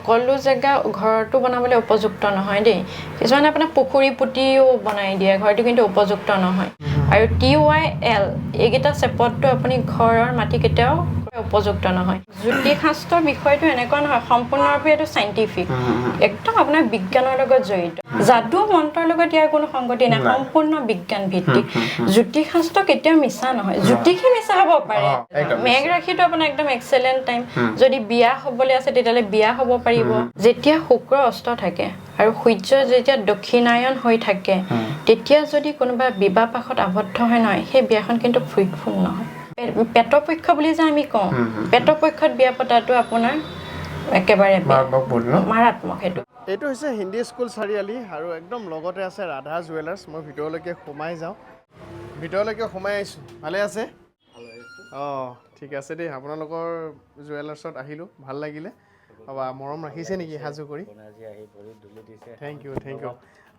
সকলো জেগা ঘৰটো বনাবলৈ উপযুক্ত নহয় দেই কিছুমানে আপোনাৰ পুখুৰী পুতিও বনাই দিয়ে ঘৰটো কিন্তু উপযুক্ত নহয় আৰু TYL এইকেইটা চেপতটো আপুনি ঘৰৰ মাটি কেতিয়াও উপযুক্ত নহয় জ্যোতিষশাস্ত্ৰৰ বিষয়টো এনেকুৱা নহয় সম্পূৰ্ণৰূপে এইটো সাইন্টিফিক একদম আপোনাৰ বিজ্ঞানৰ লগত জড়িত যাদু মন্ত্ৰৰ লগত ইয়াৰ কোনো সংগতি নাই সম্পূৰ্ণ বিজ্ঞান ভিত্তিক জ্যোতিষশাস্ত্ৰ কেতিয়াও মিছা নহয় জ্যোতিষী মিছা হ'ব পাৰে মেঘ ৰাশিটো আপোনাৰ একদম এক্সেলেন্ট টাইম যদি বিয়া হ'বলৈ আছে তেতিয়ালে বিয়া হ'ব পাৰিব যেতিয়া শুক্ৰ অস্ত থাকে আৰু সূৰ্য যেতিয়া দক্ষিণায়ন হৈ থাকে তেতিয়া যদি কোনোবা বিবাহ পাশত আবদ্ধ হয় নহয় সেই বিয়াখন কিন্তু ফ্ৰুইটফুল নহয় পেটপক্ষ বুলি যে আমি কওঁ পেটপক্ষত বিয়া পতাটো আপোনাৰ একেবাৰে মাৰাত্মক সেইটো এইটো হৈছে হিন্দী স্কুল চাৰিআলি আৰু একদম লগতে আছে ৰাধা জুৱেলাৰ্ছ মই ভিতৰলৈকে সোমাই যাওঁ ভিতৰলৈকে সোমাই আহিছোঁ ভালে আছে অঁ ঠিক আছে দেই আপোনালোকৰ জুৱেলাৰ্ছত আহিলোঁ ভাল লাগিলে মৰম ৰাখিছে নেকি সাজু কৰি থেংক ইউ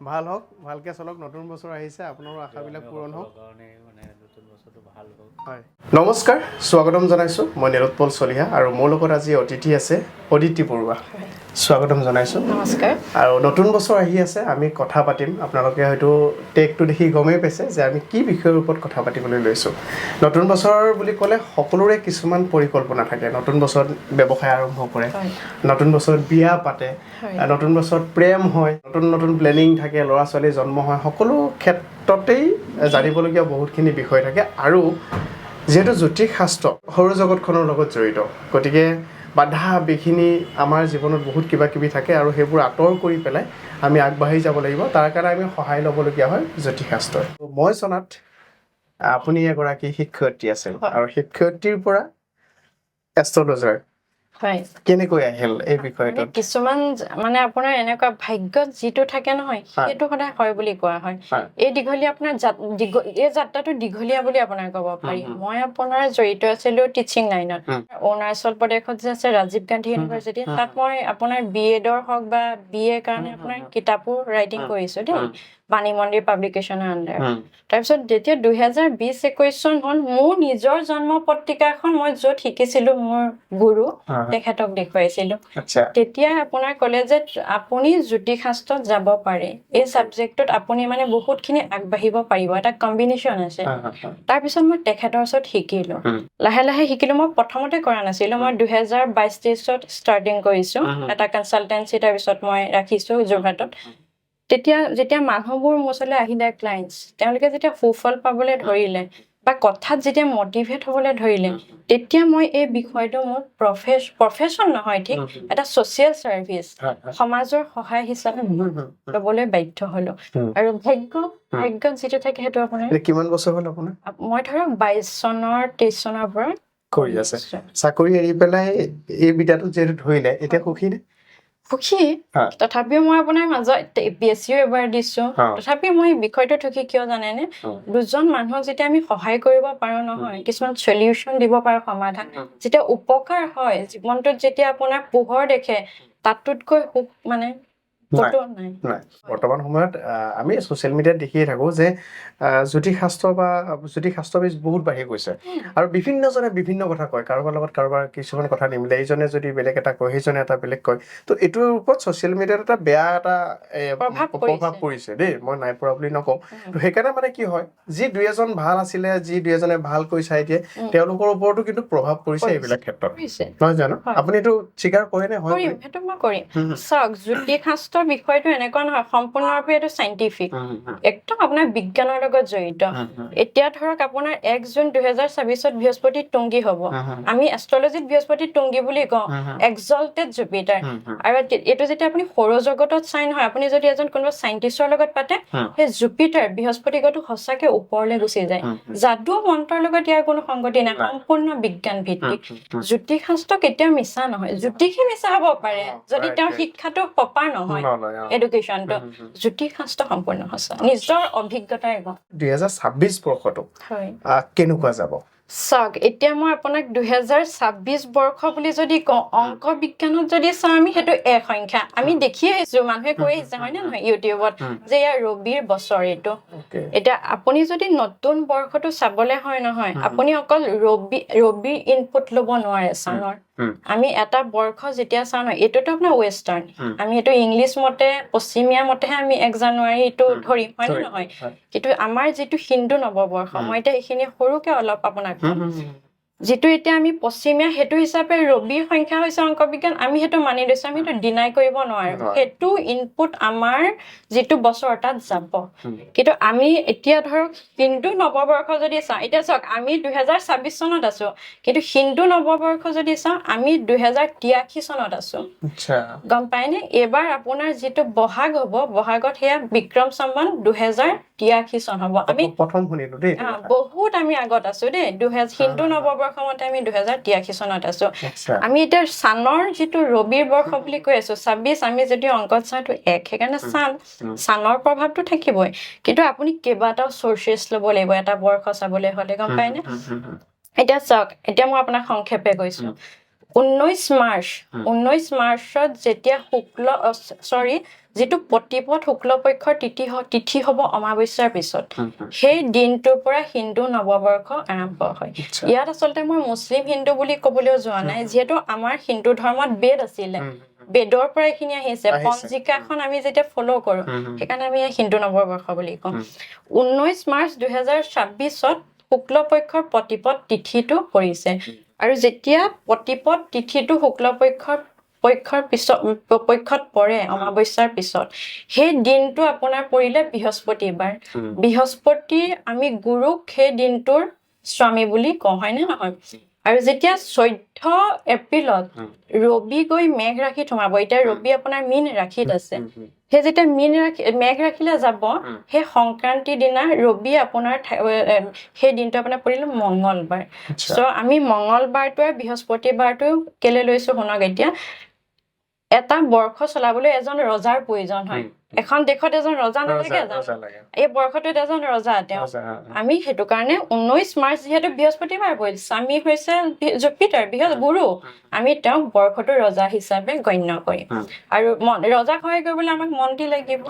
ভাল হওক ভালকৈ চলক নতুন বছৰ আহিছে আপোনাৰো আশাবিলাক পূৰণ হওক হয় নমস্কাৰ স্বাগতম জনাইছোঁ মই নিৰুৎপল চলিহা আৰু মোৰ লগত আজি অতিথি আছে অদিতি বৰুৱা স্বাগতম জনাইছোঁ নমস্কাৰ আৰু নতুন বছৰ আহি আছে আমি কথা পাতিম আপোনালোকে হয়তো টেগটো দেখি গমেই পাইছে যে আমি কি বিষয়ৰ ওপৰত কথা পাতিবলৈ লৈছোঁ নতুন বছৰ বুলি ক'লে সকলোৰে কিছুমান পৰিকল্পনা থাকে নতুন বছৰত ব্যৱসায় আৰম্ভ কৰে নতুন বছৰত বিয়া পাতে নতুন বছৰত প্ৰেম হয় নতুন প্লেনিং থাকে ল'ৰা ছোৱালী জন্ম হয় সকলো ক্ষেত্ৰতেই জানিবলগীয়া বহুতখিনি বিষয় থাকে আৰু যেহেতু জ্যোতিষশাস্ত্ৰ সৰু জগতখনৰ লগত জড়িত গতিকে বাধা বিঘিনি আমাৰ জীৱনত বহুত কিবা কিবি থাকে আৰু সেইবোৰ আঁতৰ কৰি পেলাই আমি আগবাঢ়ি যাব লাগিব তাৰ কাৰণে আমি সহায় ল'বলগীয়া হয় জ্যোতিষশাস্ত্ৰৰ মই জনাত আপুনি এগৰাকী শিক্ষয়িত্ৰী আছিল আৰু শিক্ষয়িত্ৰীৰ পৰা এষ্ট্ৰলজাৰ হয় কেনেকৈ আহিল এই বিষয়টো কিছুমান মানে আপোনাৰ এনেকুৱা ভাগ্যত যিটো থাকে নহয় সেইটো সদায় হয় বুলি কোৱা হয় এই দীঘলীয়া আপোনাৰ এই যাত্ৰাটো দীঘলীয়া বুলি আপোনাৰ ক'ব পাৰি মই আপোনাৰ জড়িত আছিলো টিচিং লাইনত অৰুণাচল প্ৰদেশত যে আছে ৰাজীৱ গান্ধী ইউনিভাৰ্চিটি তাত মই আপোনাৰ BEdৰ হওক বা BA কাৰণে আপোনাৰ কিতাপো ৰাইটিং কৰিছো দেই বাণী মন্দিৰ পাব্লিকেশ্যনৰ আণ্ডাৰ তাৰপিছত যেতিয়া 2020-21 চন হ'ল মোৰ নিজৰ জন্ম পত্ৰিকাখন মই য'ত শিকিছিলো মোৰ গুৰু তেখেতক দেখুৱাইছিলো তেতিয়া আপোনাৰ ক'লে যে আপুনি জ্যোতিষশাস্ত্ৰত যাব পাৰে এই সাবজেক্টত আপুনি মানে বহুতখিনি আগবাঢ়িব পাৰিব এটা কম্বিনেশ্যন আছে তাৰপিছত মই তেখেতৰ ওচৰত শিকিলো লাহে লাহে শিকিলো মই প্ৰথমতে কৰা নাছিলো মই 2022-23ত ষ্টাৰ্টিং কৰিছো এটা কনচালটেঞ্চি তাৰপিছত মই ৰাখিছো যোৰহাটত তেতিয়া যেতিয়া মানুহবোৰ মোৰ ওচৰলৈ আহিলে ক্লায়েণ্টছ তেওঁলোকে যেতিয়া সুফল পাবলৈ ধৰিলে বা কথাত যেতিয়া মটিভেট হ'বলৈ ধৰিলে তেতিয়া মই এই বিষয়টো মোৰ প্ৰফেশ্যন নহয় ঠিক এটা ছ'চিয়েল ছাৰ্ভিচ সমাজৰ সহায় হিচাপে ল'বলৈ বাধ্য হ'লো আৰু ভাগ্যত যিটো থাকে সেইটো আপোনাৰ কিমান বছৰ হ'ল আপোনাৰ মই ধৰক 23 চনৰ পৰা কৰি আছে চাকৰি এৰি পেলাই এই বিদ্যাটো যিহেতু ধৰিলে এতিয়া সুখী নে সুখী তথাপিও মই আপোনাৰ মাজত APSCও এবাৰ দিছো তথাপিও মই বিষয়টো সুখী কিয় জানেনে দুজন মানুহক যেতিয়া আমি সহায় কৰিব পাৰো নহয় কিছুমান সলিউশন দিব পাৰো সমাধান যেতিয়া উপকাৰ হয় জীৱনটোত যেতিয়া আপোনাৰ পোহৰ দেখে তাতকৈ সুখ মানে কতো নাই বৰ্তমান সময়ত আমি সোশ্যাল মিডিয়াত দেখিয়ে থাকো যে জ্যোতিষশাস্ত্ৰ বহুত বাঢ়ি গৈছে আৰু বিভিন্নজনে বিভিন্ন কথা কয় কাৰোবাৰ লগত কাৰোবাৰ কিছুমান কথা নিমিলে এইজনে যদি বেলেগ এটা কয় সেইজনে এটা বেলেগ কয় তো এইটোৰ ওপৰত সোশ্যাল মিডিয়াত এটা বেয়া এটা প্ৰভাৱ পৰিছে দেই মই নাই পৰা বুলি নকওঁ তো সেইকাৰণে মানে কি হয় যি দুই এজন ভাল আছিলে যি দুই এজনে ভালকৈ চাই দিয়ে তেওঁলোকৰ ওপৰতো কিন্তু প্ৰভাৱ পৰিছে এইবিলাক ক্ষেত্ৰত নহয় জানো আপুনি এইটো স্বীকাৰ কৰে নে হয় সেইটো মই কৰিম চাওক জ্যোতিষশাস্ত্ৰৰ বিষয়টো এনেকুৱা নহয় সম্পূৰ্ণৰূপে এইটো সাইন্টিফিক একদম আপোনাৰ বিজ্ঞানৰ লগত জড়িত এতিয়া ধৰক আপোনাৰ 1 জুন 2026ত বৃহস্পতি তুংগী হ'ব আমি এষ্ট্ৰলজিত বৃহস্পতি তুংগী বুলি কওঁ এক্সল্টেড জুপিটাৰ আৰু এইটো যেতিয়া আপুনি সৌৰজগতত চাই নহয় আপুনি যদি এজন কোনোবা সাইন্টিষ্টৰ লগত পাতে সেই জুপিটাৰ বৃহস্পতি গ্ৰহটো সঁচাকে ওপৰলৈ গুচি যায় যাদু মন্ত্ৰৰ লগত ইয়াৰ কোনো সংগতি নাই সম্পূৰ্ণ বিজ্ঞান ভিত্তিক জ্যোতিষশাস্ত্ৰ কেতিয়াও মিছা নহয় জ্যোতিষী মিছা হ'ব পাৰে যদি তেওঁৰ শিক্ষাটো প্ৰপাৰ নহয় এডুকেশ্যনটো জ্যোতিষশাস্ত্ৰ সম্পূৰ্ণ সঁচা নিজৰ অভিজ্ঞতাৰে কওঁ 2026 বৰ্ষটো কেনেকুৱা যাব চাওক এতিয়া মই আপোনাক 2026 বৰ্ষ বুলি যদি কওঁ অংক বিজ্ঞানত যদি চাওঁ আমি সেইটো এক সংখ্যা আমি দেখি আহিছো মানুহে কৈ আহিছে হয় নে নহয় ইউটিউবত যে ইয়াৰ ৰবিৰ বছৰ এইটো এতিয়া আপুনি যদি নতুন বৰ্ষটো চাবলৈ হয় নহয় আপুনি অকল ৰবিৰ ইনপুট ল'ব নোৱাৰে চনৰ আমি এটা বৰ্ষ যেতিয়া চাওঁ নহয় এইটোতো আপোনাৰ ৱেষ্টাৰ্ণ আমি এইটো ইংলিছ মতে পশ্চিমীয়া মতেহে আমি 1 জানুৱাৰী এইটো ধৰিম হয় নে নহয় কিন্তু আমাৰ যিটো হিন্দু নৱবৰ্ষ মই এতিয়া এইখিনি সৰুকে অলপ আপোনাক যেটো এতিয়া আমি পশ্চিমীয়া হেতু হিচাপে ৰবিৰ সংখ্যা হৈছে অংক বিজ্ঞান আমি হেতু মানি লৈছো আমি হেতু ডিনাই কৰিব নোৱাৰো হেতু ইনপুট আমাৰ যেটো বছৰ তাত যাব কিন্তু আমি এতিয়া ধৰক হিন্দু নৱবৰ্ষ যদি চাওঁ এতিয়া চাওক আমি 2026 চনত আছো কিন্তু হিন্দু নৱবৰ্ষ যদি চাওঁ আমি 2083 চনত আছো আচ্ছা গম পায়নে এবাৰ আপোনাৰ যেটো বহাগ হ'ব বহাগত হেয়া বিক্ৰম সম্বত 2083 চন হ'ব আমি প্ৰথম শুনিলো দেই বহুত আমি আগত আছো দেই 2000 হিন্দু নৱবৰ্ষমতে আমি 2083 চনত আছো আমি এতিয়া সানৰ যেটো ৰবিৰ বৰ্ষ বুলি কৈ আছো 26 আমি যদি অংকত চাওটো 1 হেকাৰণে সানৰ প্ৰভাৱটো থাকিবই কিন্তু আপুনি কেবাটাও সোৰ্সেস লব লাগিব এটা বৰ্ষ চাবলৈ হলে গম পায়নে এতিয়া চাওক এতিয়া মই আপোনাক সংক্ষেপে কৈছো 19 মাৰ্চত যেতিয়া শুক্ল যেটো প্ৰতিপদ শুক্ল পক্ষৰ তিথি হ'ব অমাৱস্যাৰ পিছত সেই দিনটোৰ পৰা হিন্দু নৱবৰ্ষ আৰম্ভ হয় ইয়াত আচলতে মই মুছলিম হিন্দু বুলি ক'বলৈ যোৱা নাই যেহেতু আমাৰ হিন্দু ধৰ্মত বেদ আছিলে বেদৰ পৰা এখিনি আহিছে পঞ্জিকাখন আমি যেতিয়া ফলো কৰো সেইকাৰণে আমি হিন্দু নৱবৰ্ষ বুলি কওঁ 19 মাৰ্চ 2026ত শুক্ল পক্ষৰ প্ৰতিপদ তিথিটো পৰিছে আৰু যেতিয়া প্ৰতিপদ তিথিটো শুক্ল পক্ষৰ পক্ষত পৰে অমাৱস্যাৰ পিছত সেই দিনটো আপোনাৰ পৰিলে বৃহস্পতি আমি গুৰুক সেই দিনটোৰ স্বামী বুলি কওঁ হয় নে নহয় আৰু যেতিয়া 14 এপ্ৰিলত ৰবি গৈ মেঘ ৰাশিত সোমাব এতিয়া ৰবি আপোনাৰ মীন ৰাশিত আছে হে যেতিয়া মেঘ ৰাখিলে যাব হে সংক্ৰান্তি দিনা ৰবি আপোনাৰ হে দিনটো আপোনাৰ পৰিল মঙ্গলবাৰ সো আমি মঙ্গলবাৰটো আৰু বৃহস্পতিবাৰটো কেলে লৈছো শুনক এতিয়া এটা বৰ্ষ চলাবলৈ এজন ৰজাৰ প্ৰয়োজন হয় এখন দেশত এজন ৰজা নালাগে এই বৰ্ষটোত এজন ৰজা তেওঁ আমি হেতু কাৰণে 19 মাৰ্চ যেহেতু বৃহস্পতিবাৰ পৰিল স্বামী হৈছে জুপিটাৰ গুৰু আমি তেওঁ বৰ্ষটো ৰজা হিচাপে গণ্য কৰিম আৰু ৰজা হয় কৰিবলৈ আমাক মন্ত্ৰী লাগিব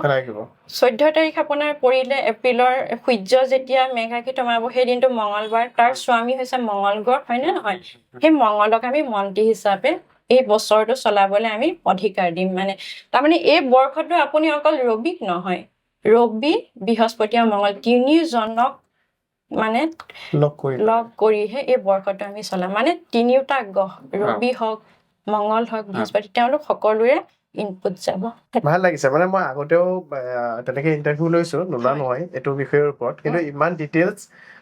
14 তাৰিখ আপোনাৰ পৰিলে এপ্ৰিলৰ সূৰ্য যেতিয়া মেঘ ৰাশিত সোমাব সেই দিনটো মঙ্গলবাৰ তাৰ স্বামী হৈছে মঙ্গল গ্ৰহ হয় নে নহয় সেই মঙ্গলক আমি মন্ত্ৰী হিচাপে এই বছৰটো চলাবলৈ আমি অধিকাৰ দিম মানে তাৰ মানে এই বৰ্ষটো আপুনি অকল ৰবিক নহয় ৰবি বৃহস্পতি আৰু মঙ্গল তিনিজনক মানে লগ কৰিহে এই বৰ্ষটো আমি চলাম মানে তিনিটা গ্ৰহ ৰবি হওক মঙ্গল হওক বৃহস্পতি তেওঁলোক সকলোৰে ইনপুট যাব ভাল লাগিছে মানে মই আগতেও তেনেকে ইন্টাৰভিউ লৈছো নোলা নহয় এটো বিষয়ৰ ওপৰত কিন্তু ইমান ডিটেইলছ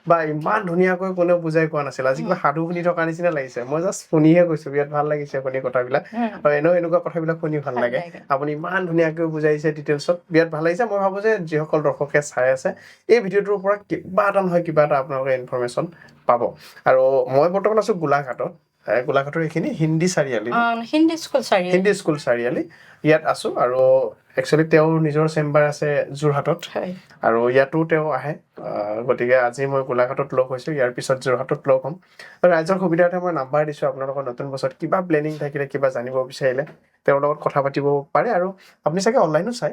বা ইমান ধুনিয়াকৈ কোনেও বুজাই কোৱা নাছিল আজি কিবা সাধু শুনি থকা নিচিনা লাগিছে মই জাস্ট শুনিহে কৈছো বিৰাট ভাল লাগিছে শুনি কথাবিলাক আৰু এনেকুৱা কথাবিলাক শুনি ভাল লাগে আপুনি ইমান ধুনিয়াকৈ বুজাইছে ডিটেইলছত বিৰাট ভাল লাগিছে মই ভাবো যে যিসকল দৰ্শকে চাই আছে এই ভিডিঅ'টোৰ পৰা কিবা এটা নহয় কিবা এটা আপোনালোকে ইনফৰমেশ্যন পাব আৰু মই বৰ্তমান আছো গোলাঘাটৰ এইখিনি হিন্দী স্কুল চাৰিআলি ইয়াত আছো আৰু একচুয়ালি তেওঁৰ নিজৰ চেম্বাৰ আছে যোৰহাটত আৰু ইয়াতো তেওঁ আহে গতিকে আজি মই গোলাঘাটত লগ হৈছো ইয়াৰ পিছত যোৰহাটত লগ হ'ম ৰাইজৰ সুবিধাৰ্থে মই নাম্বাৰ দিছো আপোনালোকৰ নতুন বছৰত কিবা প্লেনিং থাকিলে কিবা জানিব বিচাৰিলে তেওঁৰ লগত কথা পাতিব পাৰে আৰু আপুনি চাগে অনলাইনো চাই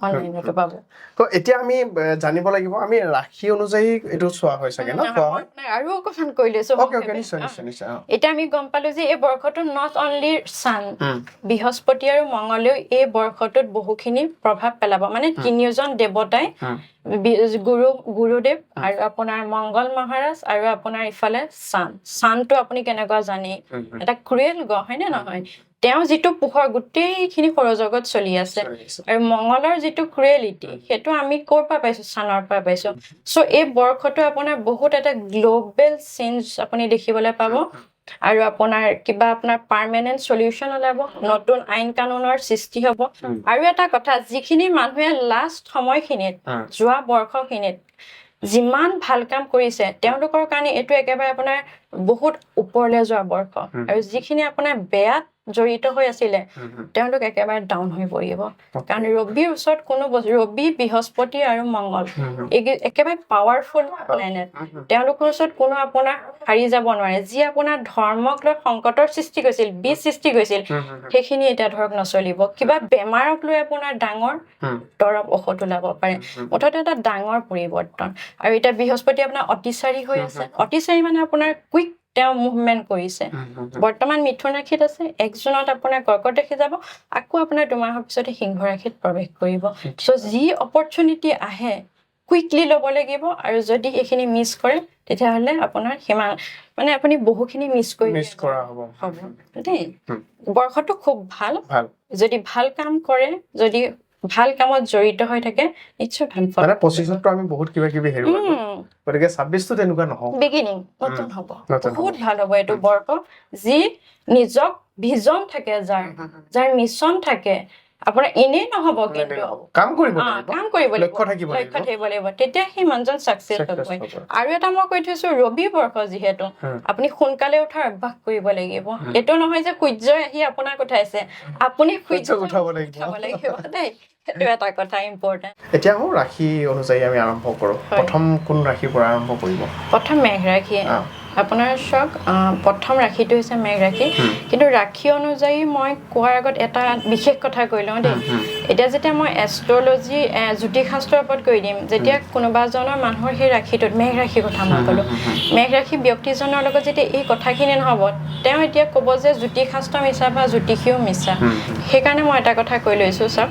অনলাইনতো পাব তো এতিয়া আমি জানিব লাগিব আমি ৰাশি অনুযায়ী এটো চোৱা হয় চাগে না কোৱা হয় আৰু অকমান কৈ লৈছো ওকে নিশ্চয় এটা আমি গম পালো যে এই বৰ্ষটো নট অনলি সান বৃহস্পতি আৰু মঙ্গলেও এই বৰ্ষটোত বহুখিনি প্ৰভাৱ পেলাব মানে তিনিজন দেৱতাই গুৰুদেৱ আৰু আপোনাৰ মঙ্গল মহাৰাজ আৰু আপোনাৰ ইফালে সানটো আপুনি কেনেকুৱা জানি এটা ক্ৰুৱেল গ্ৰহ হয় নে নহয় তেওঁ যেটো পোহৰ গোটেইখিনি সৌৰজগত চলি আছে আৰু মঙ্গলৰ যেটো ক্ৰুৱেলিটি হেতু আমি কৰ পৰা পাইছো সানৰ পৰা পাইছো সো এই বৰ্ষটো আপোনাৰ বহুত এটা গ্লোবেল চেঞ্জ আপুনি দেখিবলৈ পাব আৰু আপোনাৰ কিবা আপোনাৰ পাৰ্মানেন্ট সলিউশন ওলাব নতুন আইন কানুনৰ সৃষ্টি হ'ব আৰু এটা কথা যিখিনি মানুহে লাষ্ট সময়খিনিত যোৱা বৰ্ষখিনিত যিমান ভাল কাম কৰিছে তেওঁলোকৰ কাৰণে এটো একেবাৰে আপোনাৰ বহুত ওপৰলৈ যোৱা বৰ্ষ আৰু যিখিনি আপোনাৰ বেয়া জড়িত হৈ আছিলে তেওঁলোক একেবাৰে ডাউন হৈ পৰিব কাৰণ ৰবিৰ ওচৰত কোনো ৰবি বৃহস্পতি আৰু মঙ্গল একেবাৰে পাৱাৰফুল প্লেনেট তেওঁলোকৰ ওচৰত কোনো আপোনাৰ হাৰি যাব নোৱাৰে যি আপোনাৰ ধৰ্মক লৈ সংকটৰ সৃষ্টি কৰিছিল বিষ সৃষ্টি কৰিছিল সেইখিনি এতিয়া ধৰক নচলিব কিবা বেমাৰক লৈ আপোনাৰ ডাঙৰ দৰব ঔষধ ওলাব পাৰে মুঠতে এটা ডাঙৰ পৰিৱৰ্তন আৰু এতিয়া বৃহস্পতি আপোনাৰ অতিচাৰী হৈ আছে অতিচাৰী মানে আপোনাৰ কুইক তেওঁ মুভমেণ্ট কৰিছে বৰ্তমান মিথুন ৰাশিত আছে 1 জুনত আপোনাৰ কৰ্কট ৰাশি যাব আকৌ আপোনাৰ 2 মাহৰ পিছতে সিংহ ৰাশিত প্ৰৱেশ কৰিব সো যি অপৰচুনিটি আহে কুইকলি ল'ব লাগিব আৰু যদি এইখিনি মিছ কৰে তেতিয়াহ'লে আপোনাৰ মানে আপুনি বহুখিনি মিছ কৰা হ'ব দেই বৰ্ষটো খুব ভাল যদি ভাল কাম কৰে যদি ভাল কামত জড়িত হৈ থাকে নিশ্চয় ভাল ফল মানে 25 তো আমি বহুত কিবা কিবি হেৰুৱাম গতিকে 26 তো তেনেকুৱা নহব বিগিনিং নতুন হ'ব বহুত ভাল হ'ব এইটো বৰ্ষ যি নিজক ভিজন থাকে যাৰ মিছন থাকে আপোনাৰ এনেই নহব কিন্তু কাম কৰিব লক্ষ্য থাকিব লাগিব তেতিয়া সেই মানুহজন সাকসেছ হ'ব আৰু এটা মই কৈ থৈছো ৰবি বৰ্ষ যিহেতু আপুনি সোনকালে উঠাৰ অভ্যাস কৰিব লাগিব এটো নহয় যে সূৰ্য আহি আপোনাৰ কথাইছে আপুনি সূৰ্য উঠাব লাগিব দেই এটো এটা কথা ইম্পৰ্টেন্ট এতিয়া ৰাশি অনুযায়ী আমি আৰম্ভ কৰো প্ৰথম কোন ৰাশিৰ পৰা আৰম্ভ কৰিব প্ৰথম মেঘ ৰাশি আপোনাৰ শক প্ৰথম ৰাশিটো হৈছে মেঘ ৰাশি কিন্তু ৰাশি অনুযায়ী মই কোৱাৰ আগত এটা বিশেষ কথা কৈ লওঁ দেই এতিয়া যেতিয়া মই এষ্ট্ৰলজি জ্যোতিষ শাস্ত্ৰৰ ওপৰত কৈ দিম যেতিয়া কোনোবাজনৰ মানুহৰ সেই ৰাশিটোত মেঘ ৰাশিৰ কথা মই ক'লো মেঘ ৰাশি ব্যক্তিজনৰ লগত যেতিয়া এই কথাখিনি নহ'ব তেওঁ এতিয়া ক'ব যে জ্যোতিষ শাস্ত্ৰ মিছা বা জ্যোতিষীও মিছা সেইকাৰণে মই এটা কথা কৈ লৈছোঁ চাওক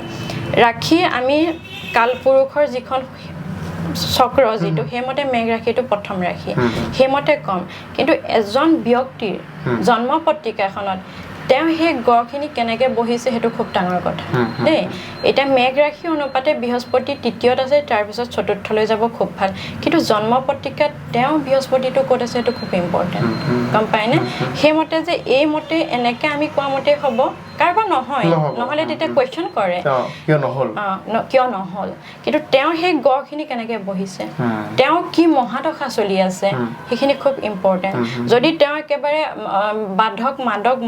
ৰাশি আমি কালপুৰুষৰ যিখন চক্ৰ যিটো হেমতে মেঘ ৰাশিটো প্ৰথম ৰাশি হেমতে কম কিন্তু এজন ব্যক্তিৰ জন্ম পত্ৰিকাখনত তেওঁ সেই গ্ৰহখিনি কেনেকে বহিছে হেতু খুব ডাঙৰ কথা দেই এটা মেঘ ৰাশি অনুপাতে বৃহস্পতি তৃতীয়ত আছে তাৰ পিছত চতুৰ্থলৈ যাব খুব ভাল কিন্তু জন্ম পত্ৰিকাত তেওঁ বৃহস্পতিটো ক'ত আছে হেতু খুব ইম্পৰ্টেন্ট গম পায়নে হেমতে যে এই মতে এনেকে আমি কোৱা মতে হ'ব কাৰবা নহলে তেতিয়া কোৱেশ্চন কৰে কিয় নহল কিন্তু তেওঁ সেই গ্ৰহখিনি কেনেকে বহিছে তেওঁ কি মহাদশা চলি আছে সেইখিনি খুব ইম্পৰ্টেন্ট যদি তেওঁ একেবাৰে বাধক মাদক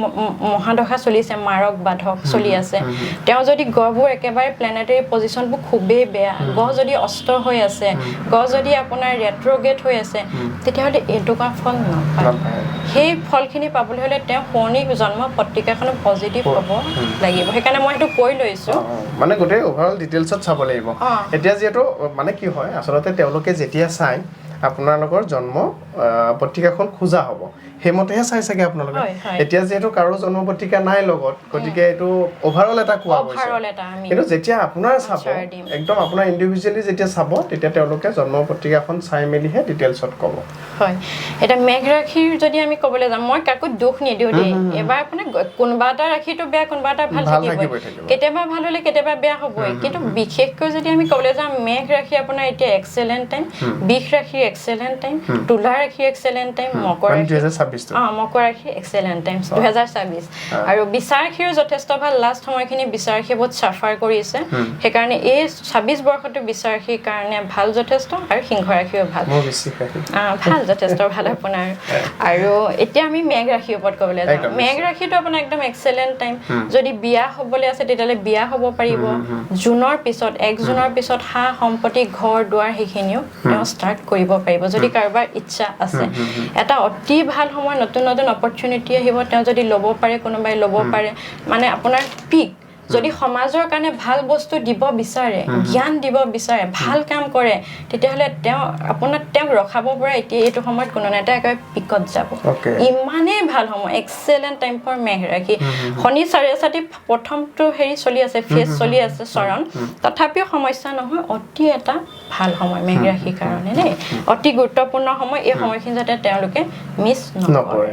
মহাদশা চলিছে মাৰক বাধক চলি আছে তেওঁ যদি গ্ৰহবোৰ একেবাৰে প্ল্যানেটাৰী পজিশনবোৰ খুবেই বেয়া গ্ৰহ যদি অস্ত হৈ আছে গ্ৰহ যদি আপোনাৰ ৰেট্ৰোগেট হৈ আছে তেতিয়াহ'লে এইটোকা ফল নাপায় সেই ফলখিনি পাবলৈ হ'লে তেওঁ শনি জন্ম পত্ৰিকাখন পজিটিভ হ'ব লাগিব সেইকাৰণে মই এইটো কৈ লৈছো মানে গোটেই ওভাৰঅল ডিটেইলছত চাব লাগিব এতিয়া যেটো মানে কি হয় আসলতে তেওঁলোকে যেতিয়া চাই আপোনালোকৰ জন্ম পত্ৰিকাখন খোজা হ'ব হেমতেহে চাই চাগে আপোনালোকে এতিয়া যেটো কাৰো জন্ম পত্ৰিকা নাই লগত গতিকে এটো ওভাৰঅল এটা কোৱা হৈছে কিন্তু যেতিয়া আপোনাৰ চাব একদম আপোনাৰ ইন্ডিভিজুৱেলি যেতিয়া চাব তেতিয়া তেওঁলোকে জন্ম পত্ৰিকাখন চাই মেলিহে ডিটেইলছত ক'ব হয় এটা মেঘ ৰাশিৰ যদি আমি ক'বলৈ যাম মই কাকো দুখ নিদিও দেই এবাৰ আপুনি কোনবা এটা ৰাশিটো বেয়া কোনবা এটা ভাল থাকিব কেতিয়াবা ভাল হলে কেতিয়াবা বেয়া হ'বই কিন্তু বিশেষকৈ যদি আমি ক'বলৈ যাম মেঘ ৰাশি আপোনাৰ এতিয়া এক্সেলেন্ট টাইম বৃষ ৰাশি এক্সেলেন্ট টাইম তুলা ৰাশি এক্সেলেন্ট টাইম মকৰ ৰাশি এক্সেলেন্ট টাইম 2026 আৰু বিচাৰ ৰাশিৰ যথেষ্ট ভাল লাষ্ট সময়খিনি বিচাৰ ৰাশি বহুত সাফাৰ কৰিছে সেইকাৰণে এই 26 বৰ্ষটো বিচাৰ ৰাশিৰ কাৰণে ভাল যথেষ্ট আৰু সিংহ ৰাশিও ভাল ভাল যথেষ্ট ভাল আপোনাৰ আৰু এতিয়া আমি মেঘ ৰাশিৰ ওপৰত ক'বলৈ যাম মেঘ ৰাশিটো আপোনাৰ একদম এক্সেলেন্ট টাইম যদি বিয়া হ'বলৈ আছে তেতিয়ালে বিয়া হ'ব পাৰিব জুনৰ পিছত 1 জুনৰ পিছত হা সম্পত্তি ঘৰ দুৱাৰ সেইখিনিও তেওঁ ষ্টাৰ্ট কৰিব পাৰিব যদি কাৰোবাৰ ইচ্ছা আছে এটা অতি ভাল সময় নতুন নতুন অপৰচুনিটি আহিব তেওঁ যদি ল'ব পাৰে কোনোবাই ল'ব পাৰে মানে আপোনাৰ পিক যদি সমাজৰ কাৰণে ভাল বস্তু দিব বিচাৰে জ্ঞান দিব বিচাৰে ভাল কাম কৰে তেতিয়াহ'লে তেওঁ আপোনাক ৰখাব পৰা এতিয়া এইটো সময়ত কোনো নেতা একেবাৰে পিকত যাব ইমানেই ভাল সময় এক্সেলেন্ট টাইম ফৰ মেঘ ৰাশি শনি চাৰিয়াছাতি প্ৰথমটো হেৰি চলি আছে ফেজ চলি আছে চৰণ তথাপিও সমস্যা নহয় অতি এটা ভাল সময় মেঘ ৰাশিৰ কাৰণে দেই অতি গুৰুত্বপূৰ্ণ সময় এই সময়খিনি যাতে তেওঁলোকে মিছ নকৰে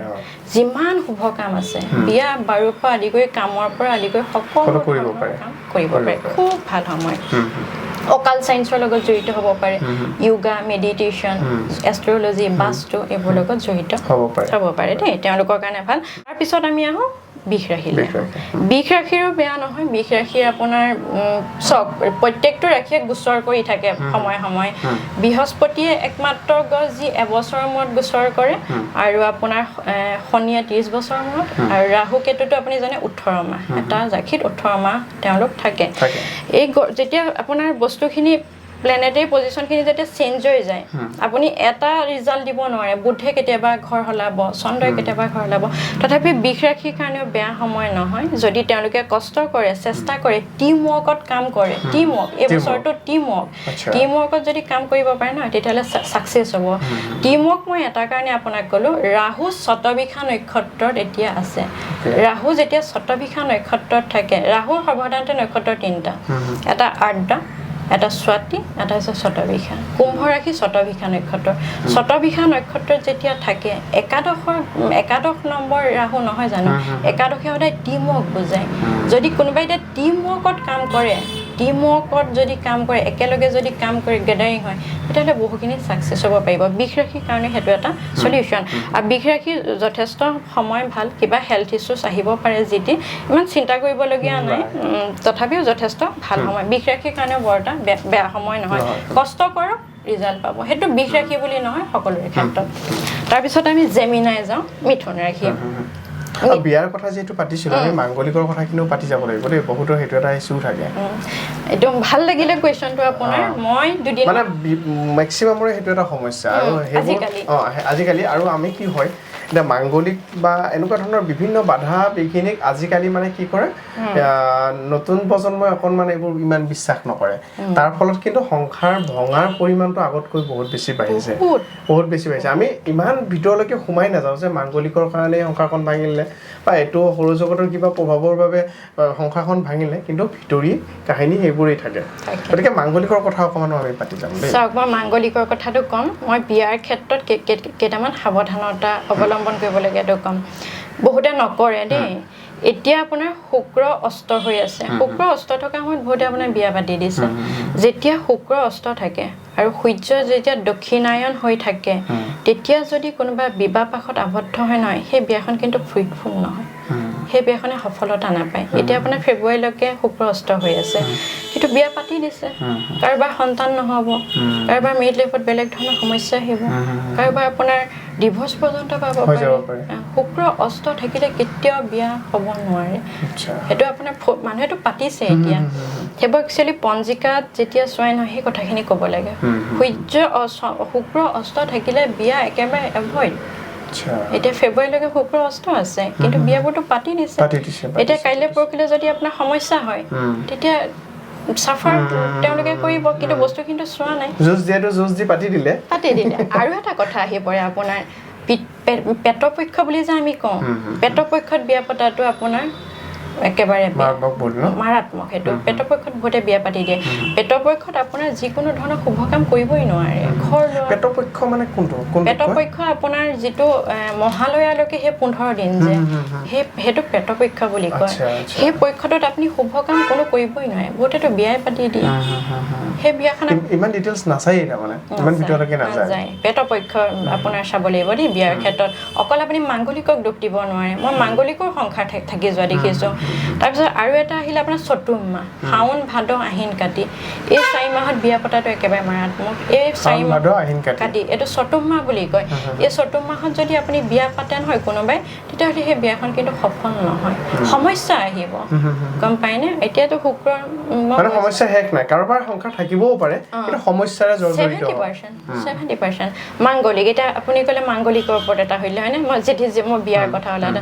যিমান শুভ কাম আছে বিয়া বাৰুৰ পৰা আদি কৰি কামৰ পৰা আদি কৰি সকলো কৰিব পাৰে খুব ভাল সময় অকাল সায়েন্সৰ লগত জড়িত হ'ব পাৰে যোগা মেডিটেশন এষ্ট্ৰলজি বাস্তু এইবোৰ লগত জড়িত হ'ব পাৰে দেই তেওঁলোকৰ কাৰণে ভাল তাৰ পিছত আমি আহো বিষ ৰাশিৰো বেয়া নহয় বিষ ৰাশিৰ আপোনাৰ প্ৰত্যেকটো ৰাশিয়ে গোচৰ কৰি থাকে সময় বৃহস্পতিয়ে একমাত্ৰ গছ যি এবছৰৰ মূৰত গোচৰ কৰে আৰু আপোনাৰ শনিয়ে 30 বছৰৰ মূৰত আৰু ৰাহু কেতুটো আপুনি জানে 18 মাহ এটা ৰাশিত 18 মাহ তেওঁলোক থাকে এই যেতিয়া আপোনাৰ বস্তুখিনি প্লেনেটাৰী পজিশ্যনখিনি যেতিয়া চেঞ্জ হৈ যায় আপুনি এটা ৰিজাল্ট দিব নোৱাৰে বুধে কেতিয়াবা ঘৰ হলাব চন্দ্ৰই কেতিয়াবা ঘৰ হলাব তথাপি বিষ ৰাশিৰ কাৰণেও বেয়া সময় নহয় যদি তেওঁলোকে কষ্ট কৰে চেষ্টা কৰে টিম ৱৰ্কত কাম কৰে টিম ৱৰ্ক এই বছৰটো টিম ৱৰ্কত যদি কাম কৰিব পাৰে নহয় তেতিয়াহ'লে ছাকচেছ হ'ব টিম ৱৰ্ক মই এটা কাৰণে আপোনাক ক'লোঁ ৰাহু শতবিশা নক্ষত্ৰত এতিয়া আছে ৰাহু যেতিয়া শতবিশা নক্ষত্ৰত থাকে ৰাহুৰ সৰ্বসাধাৰণতে নক্ষত্ৰ 3টা এটা আৰ্দ্ৰা এটা স্বাতি এটা হৈছে শতবিশা কুম্ভ ৰাশি শতবিশা নক্ষত্ৰত যেতিয়া থাকে একাদশ নম্বৰ ৰাহু নহয় জানো একাদশে সদায় টিম ৱৰ্ক বুজায় যদি কোনোবাই এতিয়া টিম ৱৰ্কত কাম কৰে একেলগে যদি কাম কৰি গেডাৰিং হয় তেতিয়াহ'লে বহুখিনি ছাকচেছ হ'ব পাৰিব বিষ ৰাশিৰ কাৰণে সেইটো এটা সলিউশ্যন আৰু বিষ ৰাশিৰ যথেষ্ট সময় ভাল কিবা হেল্থ ইছ্যুছ আহিব পাৰে যিটি ইমান চিন্তা কৰিবলগীয়া নাই তথাপিও যথেষ্ট ভাল সময় বিষ ৰাশিৰ কাৰণে বৰ এটা বেয়া সময় নহয় কষ্ট কৰক ৰিজাল্ট পাব সেইটো বিষ ৰাশি বুলি নহয় সকলোৰে ক্ষেত্ৰত তাৰপিছত আমি জেমিনাই যাওঁ মিথুন ৰাশি বিয়াৰ কথা যেহেতু পাতিছিলো আমি মাংগলিকৰ কথা কিন্তু পাতি যাব লাগিব দেই বহুতো হেতু এটা ইস্যু থাকে একদম ভাল লাগিলে কোৱেশ্চনটো আপোনাৰ মই দুদিন মানে ম্যাক্সিমামৰে হেতু এটা সমস্যা আৰু আজিকালি আৰু আমি কি হয় এটা মাংগলিক বা এনেকুৱা ধৰণৰ বিভিন্ন বাধা বিঘিনিক আজিকালি মানে কি কৰে নতুন প্ৰজন্মই অকণমান এইবোৰ ইমান বিশ্বাস নকৰে তাৰ ফলত কিন্তু সংসাৰ ভঙাৰ পৰিমাণটো আগতকৈ বহুত বেছি বাঢ়িছে আমি ইমান ভিতৰলৈকে সোমাই নাযাওঁ যে মাংগলিকৰ কাৰণে সংসাৰখন ভাঙিলে বা এইটো সৌৰজগতৰ কিবা প্ৰভাৱৰ বাবে সংসাৰখন ভাঙিলে কিন্তু ভিতৰি কাহিনী সেইবোৰেই থাকে গতিকে মাংগলিকৰ কথা অকণমান আমি পাতি যাম দেই চাওক মই মাংগলিকৰ কথাটো ক'ম মই বিয়াৰ ক্ষেত্ৰত কেইটামান সাৱধানতা অৱলম্বন কৰিবলগীয়াটো ক'ম বহুতে নকৰে দেই এতিয়া আপোনাৰ শুক্ৰ অস্ত হৈ আছে শুক্ৰ অস্ত থকা সময়ত বহুতে আপোনাৰ বিয়া পাতি দিছে যেতিয়া শুক্ৰ অস্ত থাকে আৰু সূৰ্য যেতিয়া দক্ষিণায়ন হৈ থাকে তেতিয়া যদি কোনোবা বিবাহ পাশত আবদ্ধ হয় নহয় সেই বিয়াখন কিন্তু ফ্ৰুইটফুল নহয় সেই বিয়াখনে সফলতা নাপায় এতিয়া আপোনাৰ ফেব্ৰুৱাৰীলৈকে শুক্ৰ অস্ত হৈ আছে কিন্তু বিয়া পাতি দিছে কাৰোবাৰ সন্তান নহ'ব কাৰোবাৰ মেৰিড লাইফত বেলেগ ধৰণৰ সমস্যা আহিব কাৰোবাৰ আপোনাৰ ডিভোৰ্চ পৰ্যন্ত পাব পাৰে শুক্ৰ অস্ত থাকিলে কেতিয়াও বিয়া হ'ব নোৱাৰে সেইটো আপোনাৰ মানুহেতো পাতিছে এতিয়া সেইবোৰ একচুৱেলি পঞ্জিকাত যেতিয়া চোৱাই নহয় সেই কথাখিনি ক'ব লাগে শুক্ৰ অস্ত থাকিলে বিয়া একেবাৰে এভইড এতিয়া ফেব্ৰুৱাৰীলৈকে শুক্ৰ অস্ত আছে কিন্তু বিয়াবোৰতো পাতি দিছে এতিয়া কাইলৈ পৰহিলে যদি আপোনাৰ সমস্যা হয় তেতিয়া সাফাৰ তেওঁলোকে কৰিব কিন্তু বস্তু কিন্তু চোৱা নাই জুজ দি পাতি দিলে আৰু এটা কথা আহি পৰে আপোনাৰ পেটৰ পক্ষ বুলি যে আমি কওঁ পেটৰ পক্ষত বিয়া পতাটো আপোনাৰ একেবাৰে মাৰাত্মক সেইটো পেটৰ পক্ষত বহুতে বিয়া পাতি দিয়ে পেটৰ পক্ষত আপোনাৰ যিকোনো ধৰণৰ শুভ কাম কৰিবই নোৱাৰে ঘৰ পেটৰ পক্ষ মানে কোনটো পেটৰ পক্ষ আপোনাৰ যিটো মহালয়ালৈকে সেই 15 দিন যে সেইটো পেটৰ পক্ষ বুলি কয় সেই পক্ষটোত আপুনি শুভ কাম কোনো কৰিবই নোৱাৰে বহুতেতো বিয়াই পাতি দিয়ে সেই বিয়াখন ইমান ডিটেইলছ নাচাই মানে ইমান ভিতৰলৈকে নাযায় পেটৰ পক্ষ আপোনাৰ চাব লাগিব দেই বিয়াৰ ক্ষেত্ৰত অকল আপুনি মাংগলিকক দুখ দিব নোৱাৰে মই মাংগলিকৰ সংসাৰ থাকি যোৱা দেখিছোঁ তাৰপিছত আৰু এটা আহিলে আপোনাৰ চতুৰ্ম মাহ শাওন ভাদ আহিন কাতি এই 4 মাহত বিয়া পতাটো একেবাৰে মাৰাত্মক এই 4 মাহ আহিন কাতি এইটো চতুৰ্ম মাহ বুলি কয় এই চতুৰ্ম মাহত যদি আপুনি বিয়া পাতে নহয় কোনোবাই তেতিয়াহ'লে সেই বিয়াখন কিন্তু সফল নহয় সমস্যা আহিব গম পায়নে এতিয়াতো শুক্ৰ মানে সমস্যা শেষ নাই কাৰোবাৰ সংসাৰ থাকিবও পাৰে কিন্তু সমস্যাৰে জড়িত 70% মাংগলিক এটা আপুনি ক'লে মাংগলিকৰ ওপৰত এটা হইলে হয়নে মই যেতিয়া মই বিয়াৰ কথা ওলালে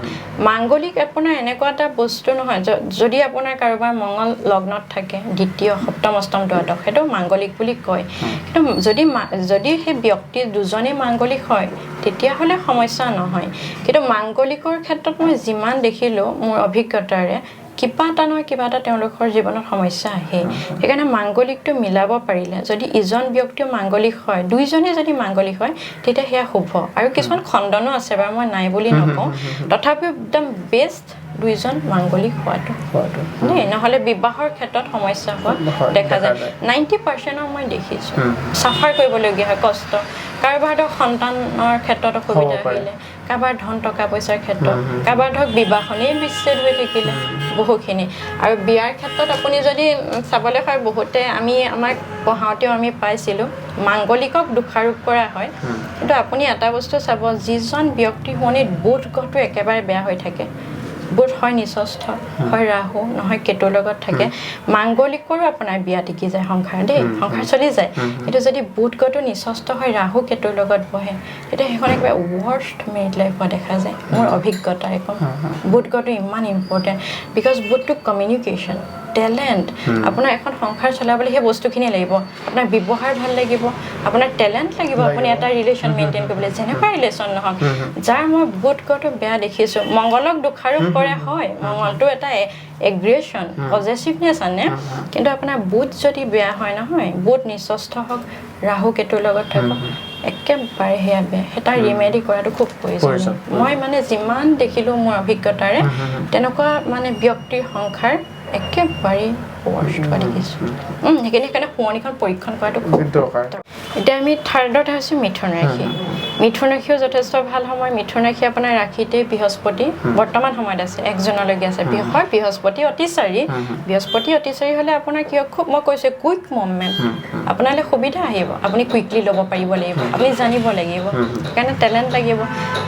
মাংগলিক আপোনাৰ এনেকুৱা এটা বস্তু নহয় যদি আপোনাৰ কাৰোবাৰ মংগল লগ্নত থাকে দ্বিতীয় সপ্তম অষ্টম দ্বাদশ সেইটো মাংগলিক বুলি কয় কিন্তু যদি সেই ব্যক্তি দুজনে মাংগলিক হয় তেতিয়াহ'লে সমস্যা নহয় কিন্তু মাংগলিকৰ ক্ষেত্ৰত মই যিমান দেখিলোঁ মোৰ অভিজ্ঞতাৰে কিবা এটা নহয় কিবা এটা তেওঁলোকৰ জীৱনত সমস্যা আহে সেইকাৰণে মাংগলিকটো মিলাব পাৰিলে যদি ইজন ব্যক্তিও মাংগলিক হয় দুইজনে যদি মাংগলিক হয় তেতিয়া সেয়া শুভ আৰু কিছুমান খণ্ডনো আছে বাৰু মই নাই বুলি নকওঁ তথাপিও একদম বেষ্ট দুইজন মাংগলিক হোৱাটো নহ'লে বিবাহৰ ক্ষেত্ৰত সমস্যা হোৱা দেখা যায় 90% মই দেখিছোঁ চাফাৰ কৰিবলগীয়া হয় কষ্ট কাৰোবাৰ ধৰক সন্তানৰ ক্ষেত্ৰত অসুবিধা আহিলে কাৰোবাৰ ধন টকা পইচাৰ ক্ষেত্ৰত কাৰোবাৰ ধৰক বিবাহনেই বিচ্ছেদ হৈ থাকিলে বহুখিনি আৰু বিয়াৰ ক্ষেত্ৰত আপুনি যদি চাবলৈ হয় বহুতে আমাক পঢ়াওঁতেও আমি পাইছিলোঁ মাংগলিকক দোষাৰোপ কৰা হয় কিন্তু আপুনি এটা বস্তু চাব যিজন ব্যক্তি শুৱনিত বোধ গ্ৰহটো একেবাৰে বেয়া হৈ থাকে বুধ হয় নিচস্থ হয় ৰাহু নহয় কেতুৰ লগত থাকে মাংগলিকৰো আপোনাৰ বিয়া টিকি যায় সংসাৰ দেই সংসাৰ চলি যায় কিন্তু যদি বুধ গটো নিচস্থ হয় ৰাহু কেতুৰ লগত বহে তেতিয়া সেইখন একেবাৰে ৱৰ্ষ্ট মেৰিড লাইফ হোৱা দেখা যায় মোৰ অভিজ্ঞতা একদম বুধ গটো ইমান ইম্পৰ্টেণ্ট বিকজ বুধটো কমিউনিকেশ্যন টেলেণ্ট আপোনাৰ এখন সংসাৰ চলাবলৈ সেই বস্তুখিনি লাগিব আপোনাৰ ব্যৱহাৰ ভাল লাগিব আপোনাৰ টেলেণ্ট লাগিব আপুনি এটা ৰিলেশ্যন মেইনটেইন কৰিবলৈ যেনেকুৱা ৰিলেশ্যন নহওক যাৰ মই বুধ গটো বেয়া দেখিছোঁ মংগলক দোষাৰোপ কৰে হয় মংগলটো এটা এগ্ৰেশ্যন পজেচিভনেছ আনে কিন্তু আপোনাৰ বুধ যদি বেয়া হয় নহয় বুধ নিচস্থ হওক ৰাহু কেতুৰ লগত থাকক একেবাৰে সেয়া বেয়া এটা ৰিমেডি কৰাটো খুব প্ৰয়োজন মই মানে যিমান দেখিলোঁ মোৰ অভিজ্ঞতাৰে তেনেকুৱা মানে ব্যক্তিৰ সংসাৰ একেবাৰে ৱৰ্ষ্ট হোৱা দেখিছোঁ সেইকাৰণে শুৱনিখন পৰীক্ষণ কৰাটো খুব দৰকাৰ এতিয়া আমি থাৰ্ডত আহিছোঁ মিথুন ৰাশি মিথুন ৰাশিও যথেষ্ট ভাল সময় মিথুন ৰাশি আপোনাৰ ৰাশিতে বৃহস্পতি বৰ্তমান সময়ত আছে 1 জুনলৈকে আছে হয় বৃহস্পতি অতিচাৰী হ'লে আপোনাৰ কি খুব মই কৈছোঁ কুইক মুভমেণ্ট আপোনালৈ সুবিধা আহিব আপুনি কুইকলি ল'ব পাৰিব লাগিব আপুনি জানিব লাগিব সেইকাৰণে টেলেণ্ট লাগিব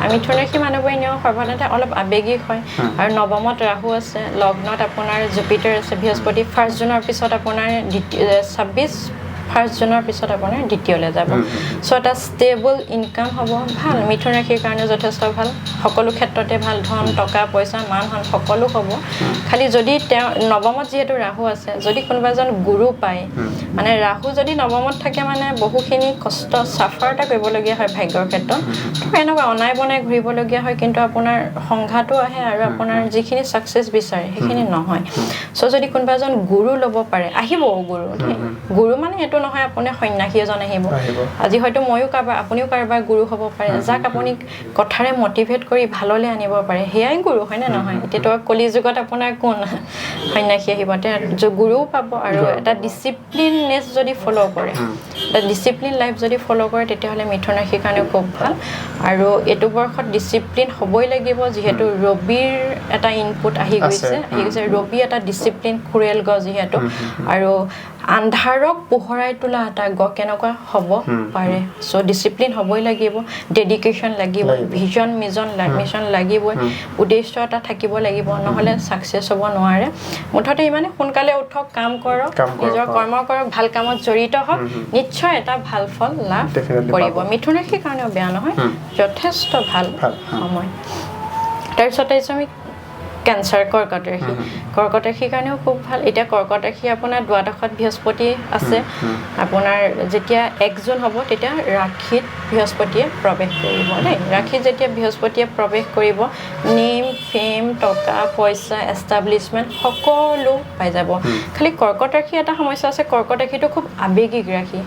আৰু মিথুন ৰাশি মানুহবোৰে এনেও সৰ্বসাধাৰণতে অলপ আৱেগিক হয় আৰু নৱমত ৰাহু আছে লগ্নত আপোনাৰ জুপিটাৰ আছে বৃহস্পতি 1 জুনৰ পিছত আপোনাৰ 1 জুনৰ পিছত আপোনাৰ দ্বিতীয়লৈ যাব চ' এটা ষ্টেবল ইনকাম হ'ব ভাল মিথুন ৰাশিৰ কাৰণে যথেষ্ট ভাল সকলো ক্ষেত্ৰতে ভাল ধন টকা পইচা মান ধন সকলো হ'ব খালি যদি তেওঁ নৱমত যিহেতু ৰাহু আছে যদি কোনোবা এজন গুৰু পায় মানে ৰাহু যদি নৱমত থাকে মানে বহুখিনি কষ্ট চাফাৰ এটা কৰিবলগীয়া হয় ভাগ্যৰ ক্ষেত্ৰত এনেকুৱা অনাই বনাই ঘূৰিবলগীয়া হয় কিন্তু আপোনাৰ সংঘাতো আহে আৰু আপোনাৰ যিখিনি ছাকচেছ বিচাৰে সেইখিনি নহয় চ' যদি কোনোবা এজন গুৰু ল'ব পাৰে আহিব গুৰু মানে এইটো নহয় আপুনি সন্ন্যাসী এজন আহিব আজি হয়তো ময়ো আপুনিও কাৰোবাৰ গুৰু হ'ব পাৰে যাক আপুনি কথাৰে মটিভেট কৰি ভাললৈ আনিব পাৰে সেয়াই গুৰু হয়নে নহয় এতিয়াতো কলি যুগত আপোনাৰ কোন সন্ন্যাসী আহিব তেওঁ গুৰুও পাব আৰু এটা ডিচিপ্লিননেছ যদি ফ'ল' কৰে এটা ডিচিপ্লিন লাইফ যদি ফ'ল' কৰে তেতিয়াহ'লে মিথুন ৰাশিৰ কাৰণেও খুব ভাল আৰু এইটো বৰ্ষত ডিচিপ্লিন হ'বই লাগিব যিহেতু ৰবিৰ এটা ইনপুট আহি গৈছে ৰবি এটা ডিচিপ্লিন খুৰেল গছ যিহেতু আৰু আন্ধাৰক পোহৰাই তোলা এটা কেনেকুৱা হ'ব পাৰে চ' ডিচিপ্লিন হ'বই লাগিব ডেডিকেশ্যন লাগিব ভিজন মিছন লাগিবই উদ্দেশ্য এটা থাকিব লাগিব নহ'লে ছাকচেছ হ'ব নোৱাৰে মুঠতে ইমানে সোনকালে উঠক কাম কৰক নিজৰ কৰ্ম কৰক ভাল কামত জড়িত হওক নিশ্চয় এটা ভাল ফল লাভ কৰিব মিথুন ৰাশিৰ কাৰণেও বেয়া নহয় যথেষ্ট ভাল সময় তাৰপিছত আহিছোঁ আমি কেঞ্চাৰ কৰ্কট ৰাশিৰ কাৰণেও খুব ভাল এতিয়া কৰ্কট ৰাশি আপোনাৰ দ্বাদশত বৃহস্পতি আছে আপোনাৰ যেতিয়া 1 জুন হ'ব তেতিয়া ৰাশিত বৃহস্পতিয়ে প্ৰৱেশ কৰিব দেই ৰাশিত যেতিয়া বৃহস্পতিয়ে প্ৰৱেশ কৰিব নেম ফেম টকা পইচা এষ্টাব্লিছমেণ্ট সকলো পাই যাব খালি কৰ্কট ৰাশি এটা সমস্যা আছে কৰ্কট ৰাশিটো খুব আৱেগিক ৰাশি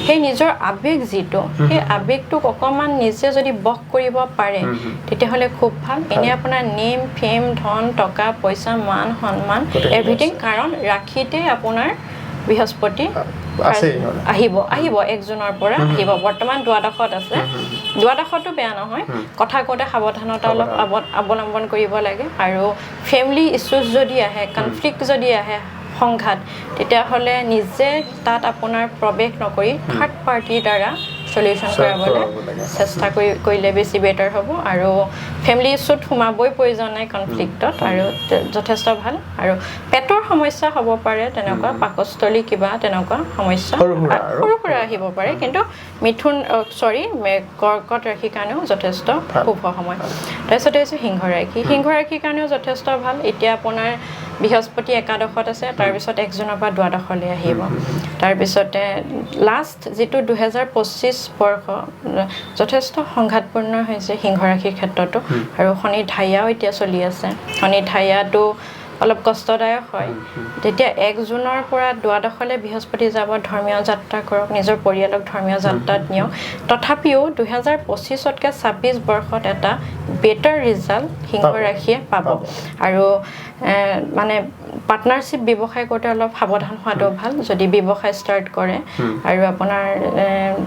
সেই নিজৰ আৱেগ যিটো সেই আৱেগটোক অকণমান নিজে যদি বশ কৰিব পাৰে তেতিয়াহ'লে খুব ভাল এনে আপোনাৰ নেম ফেম ধন টকা পইচা মান সন্মান এভৰিথিং কাৰণ ৰাশিতে আপোনাৰ বৃহস্পতি আহিব 1 জুনৰ পৰা আহিব বৰ্তমান দ্বাদশত আছে দ্বাদশতো বেয়া নহয় কথা কওঁতে সাৱধানতা অলপ অৱলম্বন কৰিব লাগে আৰু ফেমিলি ইছ্যুজ যদি আহে কনফ্লিক্ট যদি আহে সংঘাত তেতিয়াহ'লে নিজে তাত আপোনাৰ প্ৰৱেশ নকৰি থাৰ্ড পাৰ্টিৰ দ্বাৰা সলিউশ্যন কৰাবলৈ চেষ্টা কৰিলে বেছি বেটাৰ হ'ব আৰু ফেমিলি ইছ্যুত সোমাবই প্ৰয়োজন নাই কনফ্লিক্টত আৰু যথেষ্ট ভাল আৰু পেটৰ সমস্যা হ'ব পাৰে তেনেকুৱা পাকস্থলী কিবা তেনেকুৱা সমস্যা সৰু সুৰা আহিব পাৰে কিন্তু কৰ্কট ৰাশিৰ কাৰণেও যথেষ্ট শুভ সময় তাৰপিছতে হৈছে সিংহ ৰাশিৰ কাৰণেও যথেষ্ট ভাল এতিয়া আপোনাৰ বৃহস্পতি একাদশত আছে তাৰপিছত 1 জুনৰ পৰা দ্বাদশলৈ আহিব তাৰপিছতে লাষ্ট যিটো 2025 বৰ্ষ যথেষ্ট সংঘাতপূৰ্ণ হৈছে সিংহ ৰাশিৰ ক্ষেত্ৰতো আৰু শনিৰ ঢাইয়াও এতিয়া চলি আছে শনিৰ ঢাইয়াটো অলপ কষ্টদায়ক হয় তেতিয়া 1 জুনৰ পৰা দ্বাদশলৈ বৃহস্পতি যাব ধৰ্মীয় যাত্ৰা কৰক নিজৰ পৰিয়ালক ধৰ্মীয় যাত্ৰাত নিয়ক তথাপিও 2025তকৈ 26 বৰ্ষত এটা বেটাৰ ৰিজাল্ট সিংহ ৰাশিয়ে পাব আৰু মানে পাৰ্টনাৰশ্বিপ ব্যৱসায় কৰোঁতে অলপ সাৱধান হোৱাটো ভাল যদি ব্যৱসায় ষ্টাৰ্ট কৰে আৰু আপোনাৰ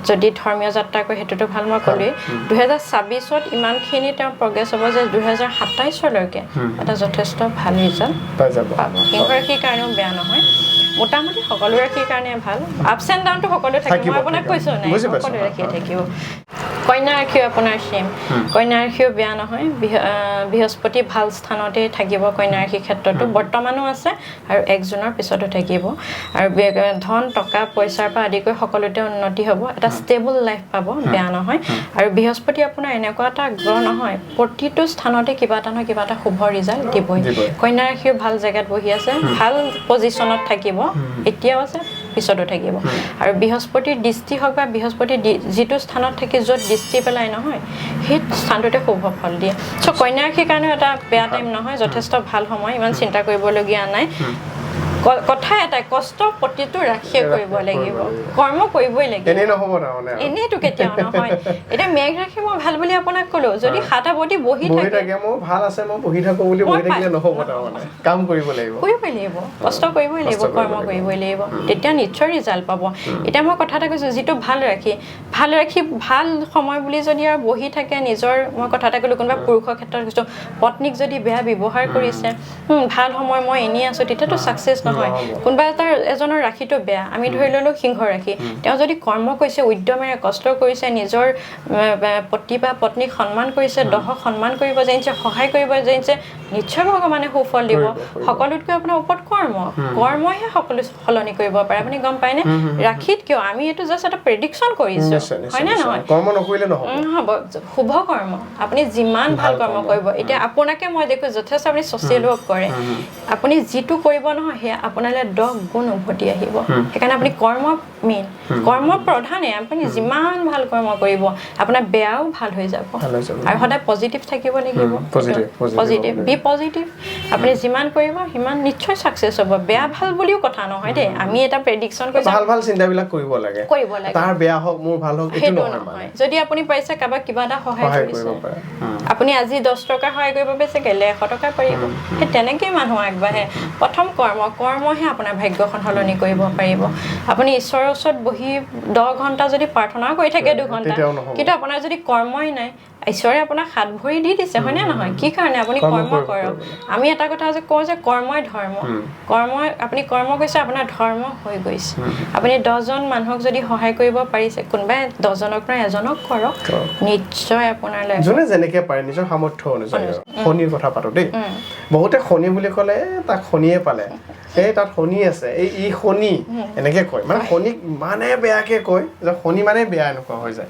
যদি ধৰ্মীয় যাত্ৰা কৰে সেইটোতো ভাল মই ক'লোৱেই 2026ত ইমানখিনি তেওঁ প্ৰগ্ৰেছ হ'ব যে 2027লৈকে এটা যথেষ্ট ভাল ৰিজাল্ট পাব সিংহ ৰাশিৰ কাৰণেও বেয়া নহয় মোটামুটি সকলো ৰাশিৰ কাৰণে ভাল আপছ এণ্ড ডাউনটো সকলো থাকিব মই আপোনাক কৈছোঁ নাই সকলো ৰাশিয়ে থাকিব কন্যা ৰাশি আপোনাৰ সেম কন্যা ৰাশিও বেয়া নহয় বৃহস্পতি ভাল স্থানতে থাকিব কন্যা ৰাশিৰ ক্ষেত্ৰতো বৰ্তমানো আছে আৰু 1 জুনৰ পিছতো থাকিব আৰু ধন টকা পইচাৰ পৰা আদি কৰি সকলোতে উন্নতি হ'ব এটা ষ্টেবল লাইফ পাব বেয়া নহয় আৰু বৃহস্পতি আপোনাৰ এনেকুৱা এটা গ্ৰহ নহয় প্ৰতিটো স্থানতে কিবা এটা নহয় কিবা এটা শুভ ৰিজাল্ট দিবই কন্যা ৰাশিও ভাল জেগাত বহি আছে ভাল পজিশ্যনত থাকিব এতিয়াও আছে পিছতো থাকিব আৰু বৃহস্পতিৰ দৃষ্টি হওক বা বৃহস্পতি যিটো স্থানত থাকি য'ত দৃষ্টি পেলাই নহয় সেই স্থানটোতে শুভ ফল দিয়ে চ' কন্যা ৰাশিৰ কাৰণে এটা বেয়া টাইম নহয় যথেষ্ট ভাল সময় ইমান চিন্তা কৰিবলগীয়া নাই কথা এটা কষ্ট প্ৰতিটো ৰাখিয়ে কৰিব লাগিব কৰ্ম কৰিবই লাগিব এনেই নহ'ব তাৰমানে এনেইতো কেতিয়াও নহয় এতিয়া মেঘ ৰাশি মই ভাল বুলি আপোনাক ক'লো যদি হাতাবতি বহি থাকে মই ভাল আছে মই বহি থাকো বুলি বহি থাকিলে নহ'ব তাৰমানে কাম কৰিব লাগিব কষ্ট কৰিবই লাগিব কৰ্ম কৰিবই লাগিব তেতিয়া নিশ্চয় ৰিজাল্ট পাব এতিয়া মই কথা এটা কৈছোঁ যিটো ভাল ৰাখি ভাল সময় বুলি যদি আৰু বহি থাকে নিজৰ মই কথা এটা ক'লো কোনোবা পুৰুষৰ ক্ষেত্ৰত কৈছোঁ পত্নীক যদি বেয়া ব্যৱহাৰ কৰিছে ভাল সময় মই এনেই আছোঁ তেতিয়াতো ছাকচেছ নহয় কোনোবা এজনৰ ৰাশিটো বেয়া আমি ধৰি ল'লোঁ সিংহ ৰাশি তেওঁ যদি কৰ্ম কৰিছে উদ্যমেৰে কষ্ট কৰিছে নিজৰ পতি বা পত্নীক সন্মান কৰিছে দহক সন্মান কৰিব জানিছে সহায় কৰিব জানিছে নিশ্চয় ভগৱানে সুফল দিব সকলোতকৈ আপোনাৰ ওপৰত কৰ্মহে সকলো সলনি কৰিব পাৰে আপুনি গম পায়নে ৰাশিত কিয় আমি এইটো জাষ্ট এটা প্ৰেডিকশ্যন কৰিছোঁ হয়নে নহয় কৰ্ম নকৰিলে নহ'ব শুভ কৰ্ম আপুনি যিমান ভাল কৰ্ম কৰিব এতিয়া আপোনাকে মই দেখোঁ যথেষ্ট আপুনি ছ'চিয়েল ৱৰ্ক কৰে আপুনি যিটো কৰিব নহয় সেয়া আপোনালৈ 10 গুণ উভতি আহিব সেইকাৰণে আপুনি কৰ্ম মেইন কৰ্ম প্ৰধানে আপুনি যিমান ভাল কৰ্ম কৰিব আপোনাৰ বেয়াও ভাল হৈ যাব আৰু সদায় পজিটিভ থাকিব লাগিব পজিটিভ আপুনি যিমান কৰিব সিমান নিশ্চয় ছাকচেছ হ'ব বেয়া ভাল বুলিও কথা নহয় দেই আমি এটা প্ৰেডিকশ্যন কৰিছোঁ ভাল চিন্তাবিলাক কৰিব লাগে তাৰ বেয়া হওক মোৰ ভাল হওক সেইটো নহয় যদি আপুনি পাৰিছে কাৰোবাক কিবা এটা সহায় কৰিছে আপুনি আজি 10 টকা সহায় কৰিব পাৰিছে কাইলৈ 100 টকা পাৰিব সেই তেনেকেই মানুহ আগবাঢ়ে প্ৰথম কৰ্মহে আপোনাৰ ভাগ্যখন সলনি কৰিব পাৰিব আপুনি ঈশ্বৰৰ ওচৰত বহি 10 ঘণ্টা যদি প্ৰাৰ্থনা কৰি থাকে 2 ঘণ্টা কিন্তু আপোনাৰ যদি কৰ্মই নাই ঈশ্বৰে আপোনাক হাত ভৰি দি দিছে হয়নে নহয় কি কাৰণে আপুনি কৰ্ম কৰক আমি এটা কথা যে কওঁ যে কৰ্মই ধৰ্ম আপুনি কৰ্ম কৰিছে আপোনাৰ ধৰ্ম হৈ গৈছে আপুনি 10জন মানুহক যদি সহায় কৰিব পাৰিছে কোনোবাই 10জনৰ পৰা এজনক কৰক নিশ্চয় আপোনাৰ যোনে যেনেকে পাৰে নিজৰ সামৰ্থ্য অনুযায়ী শনিৰ কথা পাতো দেই বহুতে শনি বুলি ক'লে তাক শনিয়ে পালে এই তাত শনি আছে এই শনি এনেকে কয় মানে শনিক মানে বেয়াকে কয় যে শনি মানে বেয়া এনেকুৱা হৈ যায়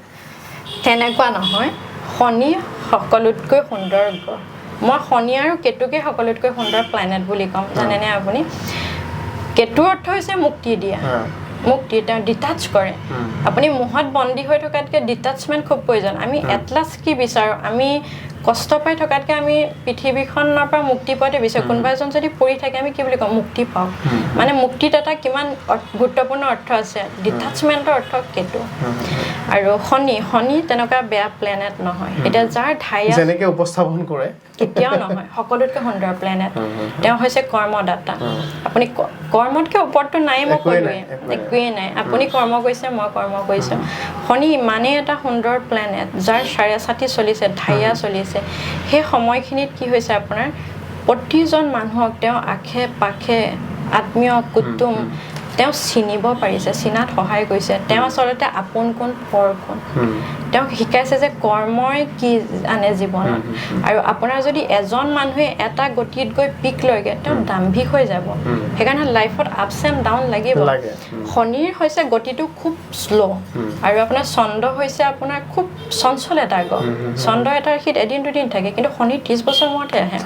তেনেকুৱা নহয় শনি সকলোতকৈ সুন্দৰ গ্ৰহ মই শনি আৰু কেতুকে সকলোতকৈ সুন্দৰ প্লেনেট বুলি ক'ম জানেনে আপুনি কেতুৰ অৰ্থ হৈছে মুক্তি দিয়া মুক্তি তেওঁ ডিটাচ কৰে আপুনি মোহত বন্দী হৈ থকাতকৈ ডিটাচমেণ্ট খুব প্ৰয়োজন আমি এটলাছ কি বিচাৰোঁ আমি কষ্ট পাই থকাতকৈ আমি পৃথিৱীখনৰ পৰা মুক্তি পোৱাতে বিচাৰোঁ কোনোবা এজন যদি পৰি থাকে আমি কি বুলি কওঁ মুক্তি পাওঁ মানে মুক্তিত এটা কিমান গুৰুত্বপূৰ্ণ অৰ্থ আছে ডিটাচমেণ্টৰ অৰ্থ কেতু আৰু শনি তেনেকুৱা বেয়া প্লেনেট নহয় এতিয়া যাৰ ধাইয়া যেনেকৈ উপস্থাপন কৰে কেতিয়াও নহয় সকলোতকৈ সুন্দৰ প্লেনেট তেওঁ হৈছে কৰ্মদাতা আপুনি কৰ্মতকৈ ওপৰততো নাই মই ক'লোৱে একোৱেই নাই আপুনি কৰ্ম কৰিছে মই কৰ্ম কৰিছোঁ শনি ইমানেই এটা সুন্দৰ প্লেনেট যাৰ 4.5 চলিছে ধাইয়া চলিছে সেই সময়খিনিত কি হৈছে আপোনাৰ প্ৰতিজন মানুহক তেওঁ আশে পাশে আত্মীয় কুটুম তেওঁ চিনিব পাৰিছে চিনাত সহায় কৰিছে তেওঁ আচলতে আপোন কোন পৰ কোন তেওঁ শিকাইছে যে কৰ্মই কি আনে জীৱনত আৰু আপোনাৰ যদি এজন মানুহে এটা গতিত গৈ পিক লৈগে তেওঁ দাম্ভিক হৈ যাব সেইকাৰণে লাইফত আপছ এণ্ড ডাউন লাগিব শনিৰ হৈছে গতিটো খুব শ্ল' আৰু আপোনাৰ চন্দ্ৰ হৈছে আপোনাৰ খুব চঞ্চল এটা গ্ৰহ চন্দ্ৰ এটা ৰাশিত এদিন দুদিন থাকে কিন্তু শনি 30 বছৰ মূৰতে আহে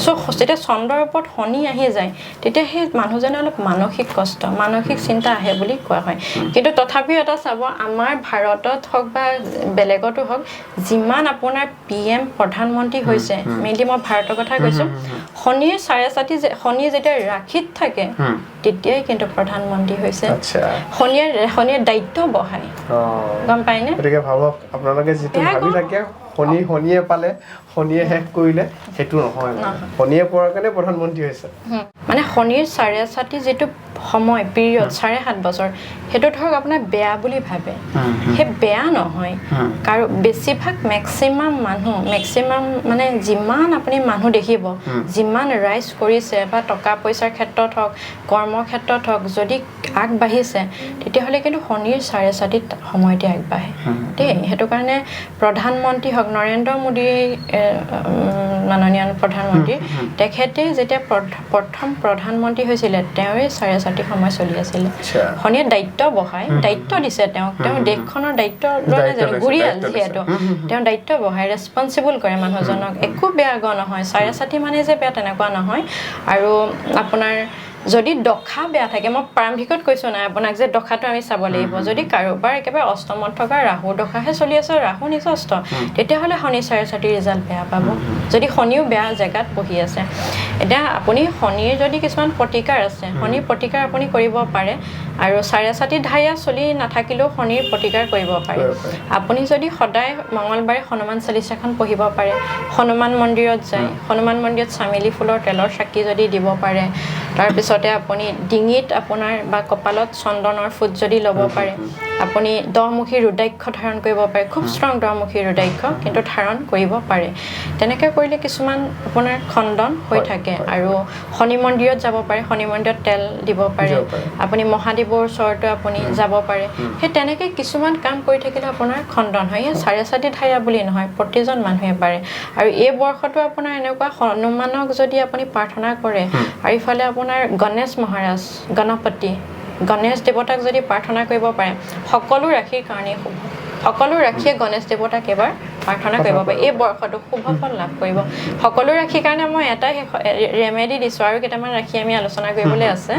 চ' যেতিয়া চন্দ্ৰৰ ওপৰত শনি আহি যায় তেতিয়া সেই মানুহজনে অলপ মানসিক কষ্ট মানসিক চিন্তা আহে বুলি কোৱা হয় কিন্তু তথাপিও এটা চাব আমাৰ ভাৰতত হওক বা বেলেগতো হওক যিমান আপোনাৰ PM প্ৰধানমন্ত্ৰী হৈছে মেইনলি মই ভাৰতৰ কথা কৈছোঁ শনিৰ 4.5 শনি যেতিয়া ৰাশিত থাকে তেতিয়াই কিন্তু প্ৰধানমন্ত্ৰী হৈছে শনিৰ দায়িত্ব বঢ়ায় গম পায়নে গতিকে ভাবক আপোনালোকে যিটো ভাবি থাকে শনিয়ে পালে শনিয়ে শেষ কৰিলে সেইটো নহয় শনিয়ে পৰাৰ কাৰণে প্ৰধানমন্ত্ৰী হৈছে মানে শনিৰ 7.5 যেটো সময় পিৰিয়ড 7.5 বছৰ হেতু ধৰক আপোনাৰ বেয়া বুলি ভাবে হে বেয়া নহয় কাৰণ বেছিভাগ ম্যাক্সিমাম মানে যিমান আপুনি মানুহ দেখিব যিমান ৰাইজ কৰিছে বা টকা পইচাৰ ক্ষেত্ৰত হওক কৰ্মৰ ক্ষেত্ৰত হওক যদি আগবাঢ়িছে তেতিয়াহলে কিন্তু শনিৰ 7.5 সময়তে আগবাঢ়ে দেই হেতু কাৰণে প্ৰধানমন্ত্ৰী হওক নৰেন্দ্ৰ মোদী মাননীয় প্ৰধানমন্ত্ৰী তেখেতে যেতিয়া প্ৰথম প্ৰধানমন্ত্ৰী হৈছিল তেওঁৰে 7.5 সময় চলি আছিল শনিয়ে দায়িত্ব দিছে তেওঁ দেশখনৰ দায়িত্ব লয় জানো গুৰিয়াল যেটো তেওঁ দায়িত্ব বহাই ৰেসপন্সিবল কৰে মানুহজনক একো বেয়া গ নহয় 7.5 মানে যে বেয়া তেনেকুৱা নহয় আৰু আপোনাৰ যদি দখা বেয়া থাকে মই প্ৰাৰম্ভিকত কৈছো না আপোনাক যে দখাটো আমি চাব লাগিব যদি কাৰোবাৰ একেবাৰে অষ্টমত থকা ৰাহু দখাহে চলি আছে ৰাহু নিচষ্ট তেতিয়াহলে শনি 7.5 ৰিজাল্ট বেয়া পাব যদি শনিও বেয়া জায়গাত বহি আছে এটা আপুনি শনিৰ যদি কিছুমান প্ৰতিকাৰ আছে শনিৰ প্ৰতিকাৰ আপুনি কৰিব পাৰে আৰু 7.5 ধায়া চলি নাথাকিলেও শনিৰ প্ৰতিকাৰ কৰিব পাৰে আপুনি যদি সদায় মঙ্গলবাৰে হনুমান চালিচাখন পঢ়িব পাৰে হনুমান মন্দিৰত যায় হনুমান মন্দিৰত চামেলি ফুলৰ তেলৰ চাকি যদি দিব পাৰে তাৰ পিছতে আপুনি ডিঙিত আপোনাৰ বা কপালত চন্দনৰ ফুট যদি ল'ব পাৰে আপুনি 10মুখী ৰুদ্ৰাক্ষ ধাৰণ কৰিব পাৰে খুব ষ্ট্ৰং 10মুখী ৰুদ্ৰাক্ষ কিন্তু ধাৰণ কৰিব পাৰে তেনেকৈ কৰিলে কিছুমান আপোনাৰ খণ্ডন হৈ থাকে আৰু শনি মন্দিৰত যাব পাৰে শনি মন্দিৰত তেল দিব পাৰে আপুনি মহাদেৱৰ ওচৰতে আপুনি যাব পাৰে হে তেনেকৈ কিছুমান কাম কৰি থাকিলে আপোনাৰ খণ্ডন হয় 7.5 ধায়া বুলি নহয় প্ৰতিজন মানুহে পাৰে আৰু এই বৰ্ষটো আপোনাৰ এনেকুৱা হনুমানক যদি আপুনি প্ৰাৰ্থনা কৰে আৰু ইফালে আপোনাৰ গণেশ মহাৰাজ গণপতি গণেশ দেৱতাক যদি প্ৰাৰ্থনা কৰিব পাৰে সকলো ৰাশিৰ কাৰণে সকলো ৰাশিয়ে গণেশ দেৱতাক এবাৰ প্ৰাৰ্থনা কৰিব পাৰে এই বৰ্ষটো শুভ ফল লাভ কৰিব সকলো ৰাশিৰ কাৰণে মই এটাই ৰেমেডি দিছো আৰু কেইটামান ৰাশি আমি আলোচনা কৰিবলৈ আছে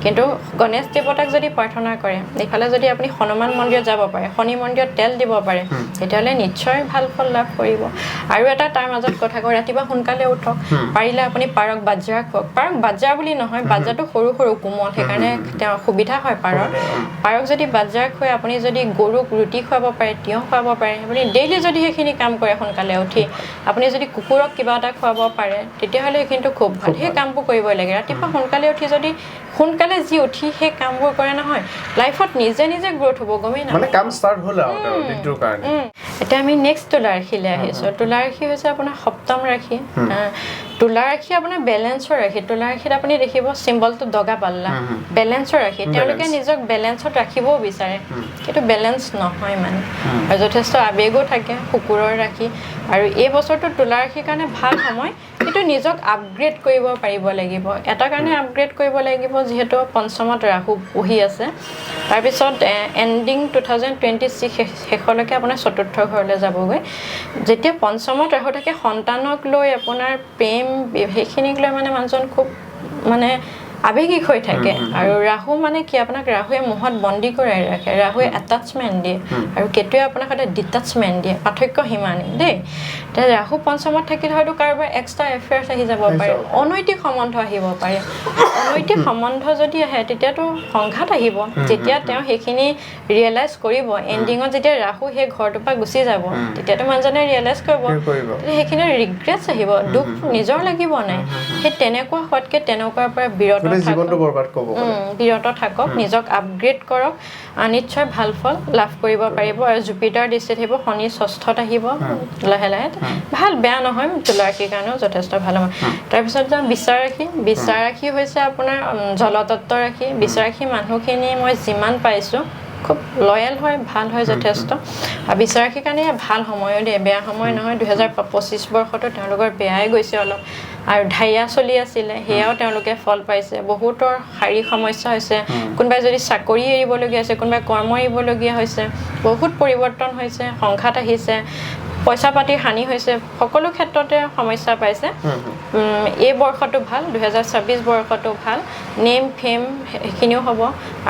কিন্তু গণেশ দেৱতাক যদি প্ৰাৰ্থনা কৰে ইফালে যদি আপুনি হনুমান মন্দিৰত যাব পাৰে শনি মন্দিৰত তেল দিব পাৰে তেতিয়াহলে নিশ্চয় ভাল ফল লাভ কৰিব আৰু এটা তাৰ মাজত কথা কওঁ ৰাতিপুৱা সোনকালে উঠক পাৰিলে আপুনি পাৰক বাজ্ৰা খওক পাৰক বাজ্ৰা বুলি নহয় বাজ্ৰাটো সৰু সৰু কোমল সেইকাৰণে তেওঁৰ সুবিধা হয় পাৰক যদি বাজ্ৰা খয় আপুনি যদি গৰুক ৰুটি খুৱাব পাৰে তিয়হ খুৱাব পাৰে আপুনি ডেইলি যদি সেইখিনি কাম কৰে সোনকালে উঠি আপুনি যদি কুকুৰক কিবা এটা খুৱাব পাৰে তেতিয়াহলে কিন্তু খুব ভাল সেই কামবোৰ কৰিব লাগে ৰাতিপুৱা সোনকালে উঠি যদি সোনকালে যি উঠি সেই কামবোৰ কৰে নহয় লাইফত নিজে গ্ৰোথ হ'ব গমেই না মানে কাম ষ্টাৰ্ট হ'ল আৰু দিনটোৰ কাৰণে এটা আমি নেক্সট তুলা ৰাশিলৈ আহিছো তুলা ৰাশি হৈছে আপোনাৰ সপ্তম ৰাশি তুলা ৰাশি আপোনাৰ বেলেন্সৰ ৰাশি তুলা ৰাশিত আপুনি দেখিব সিম্বলটো দগা পাল্লা বেলেন্সৰ ৰাশি তেওঁলোকে নিজক বেলেন্সত ৰাখিবও বিচাৰে কিন্তু বেলেন্স নহয় মানে আৰু যথেষ্ট আবেগো থাকে শুকুৰৰ ৰাশি আৰু এই বছৰটো তুলা ৰাশিৰ কাৰণে ভাল সময় কিন্তু নিজক আপগ্ৰেড কৰিব পাৰিব লাগিব এটা কাৰণে আপগ্ৰেড কৰিব লাগিব যেহেতু পঞ্চমত ৰাহু বহি আছে তাৰ পিছত এন্ডিং 2026 শেষলৈকে আপোনাৰ চতুৰ্থ ঘৰলৈ যাবগৈ যেতিয়া পঞ্চমত ৰাহু থাকে সন্তানক লৈ আপোনাৰ প্ৰেম সেইখিনিক লৈ মানে মানুহজন খুব মানে আবেগিক হৈ থাকে আৰু ৰাহু মানে কি আপোনাক ৰাহুৱে মোহত বন্দী কৰাই ৰাখে ৰাহুৱে এটাচমেন্ট দিয়ে আৰু কেতিয়াও আপোনাক এটা ডিটাচমেন্ট দিয়ে পাৰ্থক্য হিমানি দেই তে ৰাহু পঞ্চমত থাকিলে হয়তো কাৰোবাৰ এক্সট্ৰা এফেয়াৰ্স আহি যাব পাৰে অনৈতিক সম্বন্ধ আহিব পাৰে অনৈতিক সম্বন্ধ যদি আহে তেতিয়াতো সংঘাত আহিব যেতিয়া তেওঁ সেইখিনি ৰিয়েলাইজ কৰিব এন্ডিঙত যেতিয়া ৰাহু সেই ঘৰটোৰ পৰা গুচি যাব তেতিয়াতো মানুহজনে ৰিয়েলাইজ কৰিব সেইখিনি ৰিগ্ৰেটছ আহিব দুখ নিজৰ লাগিব নাই সেই তেনেকুৱা হোৱাতকে তেনেকুৱাৰ পৰা বিৰত থাকক নিজক আপগ্ৰেড কৰক নিশ্চয় ভাল ফল লাভ কৰিব পাৰিব আৰু জুপিটাৰ দৃষ্টিত আহিব শনি ষষ্ঠত আহিব লাহে লাহে ভাল বেয়া নহয় তুলা ৰাশিৰ কাৰণেও যথেষ্ট ভাল হ'ব তাৰপিছত যাম বিচাৰ ৰাশি হৈছে আপোনাৰ জলতত্ত্ব ৰাশি বিচাৰ ৰাশি মানুহখিনি মই যিমান পাইছোঁ খুব লয়েল হয় ভাল হয় যথেষ্ট আৰু বিচাৰ ৰাশিৰ কাৰণে ভাল সময়ো দিয়ে বেয়া সময় নহয় 2025 বৰ্ষতো তেওঁলোকৰ বেয়াই গৈছে অলপ আৰু ধাইয়া চলি আছিলে হেয়াও তেওঁলোকে ফল পাইছে বহুতৰ শাৰীৰিক সমস্যা হৈছে কোনোবাই যদি চাকৰি এৰিবলগীয়া হৈছে কোনোবাই কৰ্ম এৰিবলগীয়া হৈছে বহুত পৰিৱৰ্তন হৈছে সংঘাত আহিছে পইচা পাতিৰ হানি হৈছে সকলো ক্ষেত্ৰতে সমস্যা পাইছে এই বৰ্ষটো ভাল 2026 বৰ্ষটো ভাল নেম ফেম সেইখিনিও হ'ব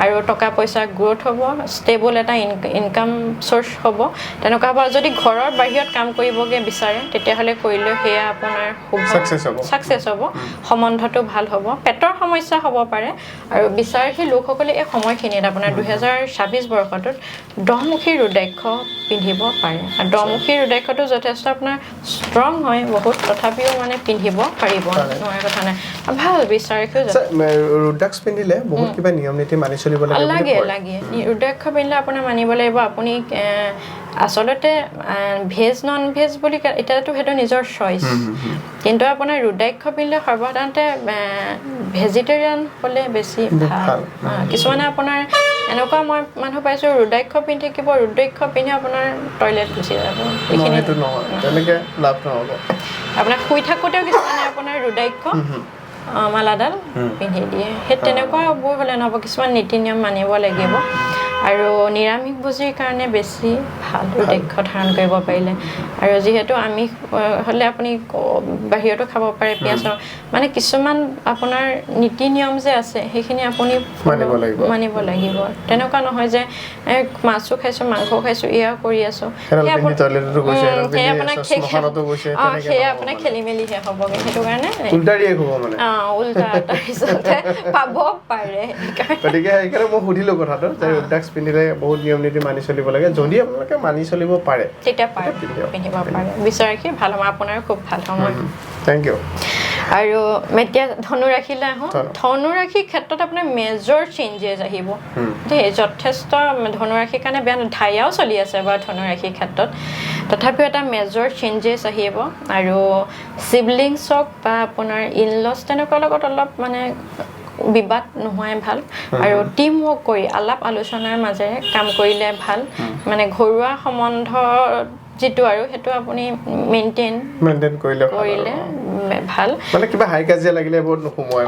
আৰু টকা পইচা গ্ৰোথ হ'ব ষ্টেবল এটা ইনকাম সোৰ্স হ'ব তেনেকুৱা হ'ব যদি ঘৰৰ বাহিৰত কাম কৰিবগে বিচাৰে তেতিয়াহলে কৰিলে হেয়া আপোনাৰ সাকসেস হ'ব সম্বন্ধটো ভাল হ'ব পেটৰ সমস্যা হ'ব পাৰে আৰু বিচাৰহী লোকসকলে এই সময়খিনিত আপোনাৰ 2026 বৰ্ষটোত 10মুখী ৰুদ্ৰাক্ষ পিন্ধিব পাৰে আৰু 10মুখী ৰুদ্ৰাক্ষ ৰুদ্ৰাক্ষটো যথেষ্ট আপোনাৰ ষ্ট্ৰং হয় বহুত, তথাপিও মানে পিন্ধিব পাৰিব, নোৱাৰা কথা নাই, ভাল বিশ্বাসীও ৰুদ্ৰাক্ষ পিন্ধিলে বহুত কিবা নিয়ম নীতি মানি চলিব লাগে। ৰুদ্ৰাক্ষ পিন্ধিলে আপোনাৰ মানিব লাগিব, আপুনি আচলতে ভেজ নন ভেজ বুলি এতিয়াতো সেইটো নিজৰ চইচ, কিন্তু আপোনাৰ ৰুদ্ৰাক্ষ পিন্ধিলে সৰ্বসাধাৰণতে ভেজিটেৰিয়ান হ'লে বেছি ভাল। কিছুমানে আপোনাৰ এনেকুৱা মই মানুহ পাইছোঁ ৰুদ্ৰাক্ষ পিন্ধি থাকিব, ৰুদ্ৰাক্ষ পিন্ধি আপোনাৰ টয়লেট গুচি যাব, এইখিনি তেনেকে লাভ নহ'ব। আপোনাৰ শুই থাকোঁতেও কিছুমানে আপোনাৰ ৰুদ্ৰাক্ষ মালাডাল পিন্ধি দিয়ে, সেই তেনেকুৱাবোৰ হ'লে নহ'ব, কিছুমান নীতি নিয়ম মানিব লাগিব। আৰু নিৰামিষভোজীৰ কাৰণে বেছি ভাল ৰুদ্ৰাক্ষ ধাৰণ কৰিব পাৰিলে। আৰু যিহেতু আমিষ হ'লে আপুনি বাহিৰতো খাব পাৰে পিঁয়াজৰ, মানে কিছুমান আপোনাৰ নীতি নিয়ম যে আছে সেইখিনি আপুনি মানিব লাগিব। তেনেকুৱা নহয় যে মাছো খাইছোঁ মাংসও খাইছোঁ এয়াও কৰি আছোঁ, সেয়া আপোনাৰ খেলি মেলিহে হ'বগৈ। সেইটো কাৰণে উল্টা তাৰপিছতে পাব পাৰে। গতিকে সেইকাৰণে মই সুধিলোঁ কথাটো যে ৰুদ্ৰাক্ষ পিন্ধিলে বহুত নিয়ম নীতি মানি চলিব লাগে, যদি আপোনালোকে মানি চলিব পাৰে তেতিয়া পিন্ধিব পাৰে, বিচাৰকি ভাল হ'ব, আপোনাৰ খুব ভাল সময়। Thank you. আৰু এতিয়া ধনুৰাশিলৈ আহোঁ। ধনুৰাশিৰ ক্ষেত্ৰত আপোনাৰ মেজৰ চেঞ্জেছ আহিব দেই, যথেষ্ট ধনুৰাশিৰ কাৰণে বেয়া ধায়াও চলি আছে বাৰু ধনুৰাশিৰ ক্ষেত্ৰত, তথাপিও এটা মেজৰ চেঞ্জেছ আহিব। আৰু চিবলিংছক বা আপোনাৰ ইনলছ তেনেকুৱা লগত অলপ মানে বিবাদ নোহোৱাই ভাল। আৰু টিম ৱৰ্ক কৰি আলাপ আলোচনাৰ মাজেৰে কাম কৰিলে ভাল, মানে ঘৰুৱা সম্বন্ধ যিটো আৰু সেইটো আপুনি মেইনটেইন কৰিলে ভাল, মানে কিবা হাই কাজিয়া লাগিলে বহুত নোসোমোৱাই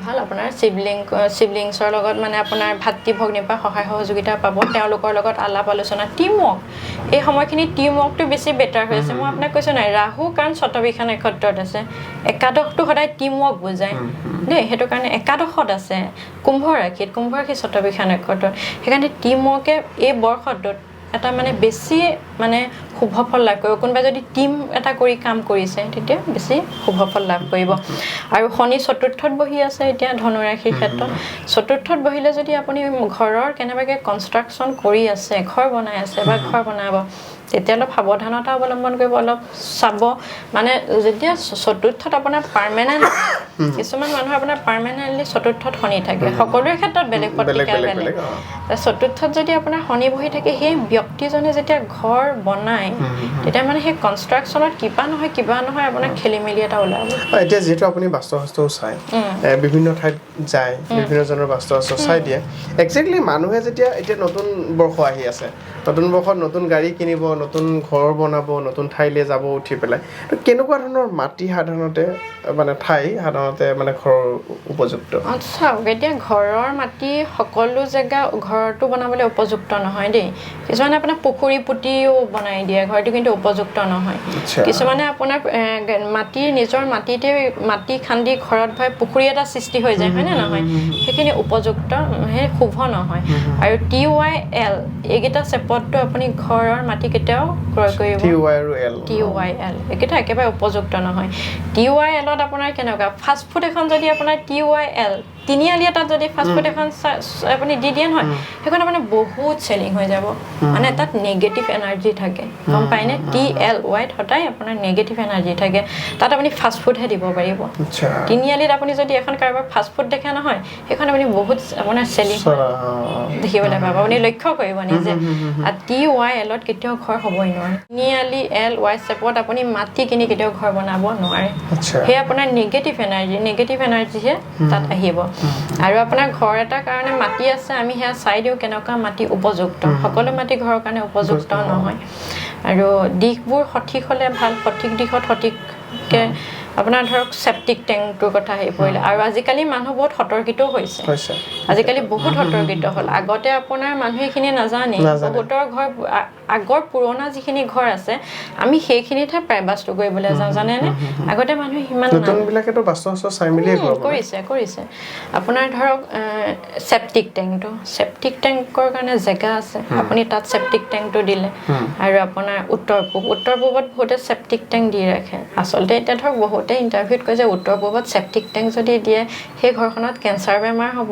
ভাল। আপোনাৰ চিবলিংছৰ লগত মানে আপোনাৰ ভাতৃ ভগ্নীৰ পৰা সহায় সহযোগিতা পাব, তেওঁলোকৰ লগত আলাপ আলোচনা, টিম ৱৰ্ক, এই সময়খিনি টিম ৱৰ্কটো বেছি বেটাৰ হৈ আছে। মই আপোনাক কৈছোঁ নাই, ৰাহু কাৰণ শতভিষা নক্ষত্ৰত আছে, একাদশটো সদায় টিম ৱৰ্ক বুজায় দেই, সেইটো কাৰণে একাদশত আছে কুম্ভ ৰাশিত শতভিষা নক্ষত্ৰত, সেইকাৰণে টিম ৱৰ্কে এই বৰ্ষটোত এটা মানে বেছি মানে শুভ ফল লাভ কৰিব। কোনোবাই যদি টিম এটা কৰি কাম কৰিছে তেতিয়া বেছি শুভ ফল লাভ কৰিব। আৰু শনি চতুৰ্থত বহি আছে এতিয়া ধনুৰাশিৰ ক্ষেত্ৰত, চতুৰ্থত বহিলে যদি আপুনি ঘৰৰ কেনেবাকৈ কনষ্ট্ৰাকশ্যন কৰি আছে, ঘৰ বনাই আছে বা ঘৰ বনাব, তেতিয়া অলপ সাৱধানতা অৱলম্বন কৰিব, অলপ চাব। মানে যেতিয়া চতুৰ্থত আপোনাৰ পাৰ্মানেণ্ট, কিছুমান মানুহৰ আপোনাৰ পাৰ্মানেণ্টলি চতুৰ্থত শনি থাকে, সকলোৰে ক্ষেত্ৰত বেলেগ প্ৰতিকাৰ বেলেগ। চতুৰ্থত যদি আপোনাৰ শনি বহি থাকে, সেই ব্যক্তিজনে যেতিয়া ঘৰ বনায় তেতিয়া মানে সেই কনষ্ট্ৰাকশ্যনত কিবা নহয় আপোনাৰ খেলি মেলি এটা ওলাব। এতিয়া যিহেতু আপুনি বাস্তুশাস্ত্ৰও চাই, বিভিন্ন ঠাইত যায়, বিভিন্ন জনৰ বাস্তুশাস্ত্ৰ চাই দিয়ে, একজেক্টলি মানুহে যেতিয়া এতিয়া নতুন বৰ্ষ আহি আছে, নতুন বৰ্ষত নতুন গাড়ী কিনিব, নতুন ঘৰ বনাব, নতুন ঠাইলৈ যাব উঠি পেলাই, তো কেনেকুৱা ধৰণৰ মাটি সাধাৰণতে মানে ঠাই সাধাৰণতে মানে ঘৰৰ উপযুক্ত? চাওক, এতিয়া ঘৰৰ মাটি সকলো জেগা ঘৰটো বনাবলৈ উপযুক্ত নহয় দেই। কিছুমানে আপোনাৰ পুখুৰী পুতিও বনাই দিয়ে, ঘৰটো কিন্তু উপযুক্ত নহয়। কিছুমানে আপোনাৰ নিজৰ মাটি খান্দি ঘৰত ভৰাই পুখুৰী এটা সৃষ্টি হৈ যায়, হয়নে নহয়, সেইখিনি উপযুক্ত শুভ নহয়। আৰু TYL এইকেইটা চেপতটো আপুনি ঘৰৰ মাটি কেতিয়াও ক্ৰয় কৰিব, TYL এইকেইটা একেবাৰে উপযুক্ত নহয়। TYLত আপোনাৰ কেনেকুৱা, ফাষ্টফুড এখন যদি আপোনাৰ TYL তিনিআলি এটাত যদি ফাষ্টফুড এখন আপুনি দি দিয়ে নহয়, সেইখন আপোনাৰ বহুত চেলিং হৈ যাব, মানে তাত নেগেটিভ এনাৰ্জি থাকে, গম পায়নে? TLYত সদায় আপোনাৰ নেগেটিভ এনাৰ্জি থাকে, তাত আপুনি ফাষ্টফুডহে দিব পাৰিব। তিনিআলিত আপুনি যদি এখন কাৰোবাৰ ফাষ্টফুড দেখে নহয়, সেইখন আপুনি বহুত আপোনাৰ চেলিং দেখিবলৈ পাব, আপুনি লক্ষ্য কৰিব নিজে। আৰু TYLত কেতিয়াও ঘৰ হ'বই নোৱাৰে। তিনিআলি LY চেপত আপুনি মাটি কিনি কেতিয়াও ঘৰ বনাব নোৱাৰে, সেই আপোনাৰ নেগেটিভ এনাৰ্জিহে তাত আহিব। আৰু আপোনাৰ ঘৰ এটাৰ কাৰণে মাটি আছে, আমি সেয়া চাই দিওঁ কেনেকুৱা মাটি উপযুক্ত, সকলো মাটি ঘৰৰ কাৰণে উপযুক্ত নহয়। আৰু দিশবোৰ সঠিক হ'লে ভাল, সঠিক দিশত সঠিককৈ আপোনাৰ ধৰক চেপ্টিক টেংকটোৰ কথা আহি পৰিলে। আৰু আজিকালি মানুহ বহুত সতৰ্কিতও হৈছে, আজিকালি বহুত সতৰ্কিত হ'ল। আগতে আপোনাৰ মানুহে এইখিনি নাজানে, বহুতৰ ঘৰ আগৰ পুৰণা যিখিনি ঘৰ আছে আমি সেইখিনিতহে প্ৰায় বাস্তু কৰিবলৈ যাওঁ, জানেনে? আগতে মানুহে সিমান কৰিছে। আপোনাৰ ধৰক চেপ্টিক টেংকৰ কাৰণে জেগা আছে, আপুনি তাত চেপ্টিক টেংকটো দিলে। আৰু আপোনাৰ উত্তৰ পূবত বহুতে চেপ্টিক টেংক দি ৰাখে। আচলতে এতিয়া ধৰক বহুতে ইণ্টাৰভিউত কয় যে উত্তৰ পূবত চেপ্টিক টেংক যদি দিয়ে সেই ঘৰখনত কেঞ্চাৰ বেমাৰ হ'ব,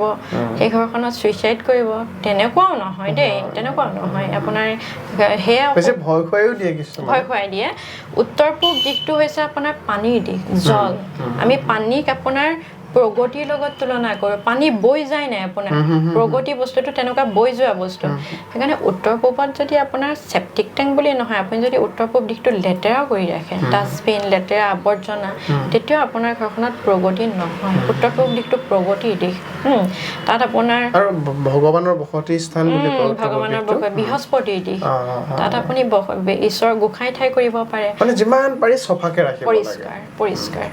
সেই ঘৰখনত ছুইচাইড কৰিব। তেনেকুৱাও নহয় দেই, তেনেকুৱাও নহয়। আপোনাৰ সেয়া বেছি ভয় খুৱাইও দিয়ে কিছুমান ভয় খুৱাই দিয়ে উত্তৰ পূব দিশটো হৈছে আপোনাৰ পানীৰ দিশ জল আমি পানীক আপোনাৰ প্ৰগতিৰ লগত তুলনা কৰোঁ পানী বৈ যায় নাই আপোনাৰ প্ৰগতি বস্তুটো তেনেকুৱা বৈ যোৱা বস্তু সেইকাৰণে উত্তৰ পূবত যদি আপোনাৰ চেপ্টিক টেংক বুলি নহয় আপুনি যদি উত্তৰ পূব দিশটো লেতেৰা কৰি ৰাখে ডাষ্টবিন লেতেৰা আৱৰ্জনা তেতিয়াও আপোনাৰ ঘৰখনত প্ৰগতি নহয় উত্তৰ পূব দিশটো প্ৰগতিৰ দিশ তাত আপোনাৰ আৰু ভগৱানৰ বসতি স্থান বুলি কয় ভগৱানৰ বৃহস্পতিৰ দিশ তাত আপুনি ঈশ্বৰ গোসাঁই ঠাই কৰিব পাৰে মানে যিমান পাৰি চফাকে ৰাখিব লাগে পৰিষ্কাৰ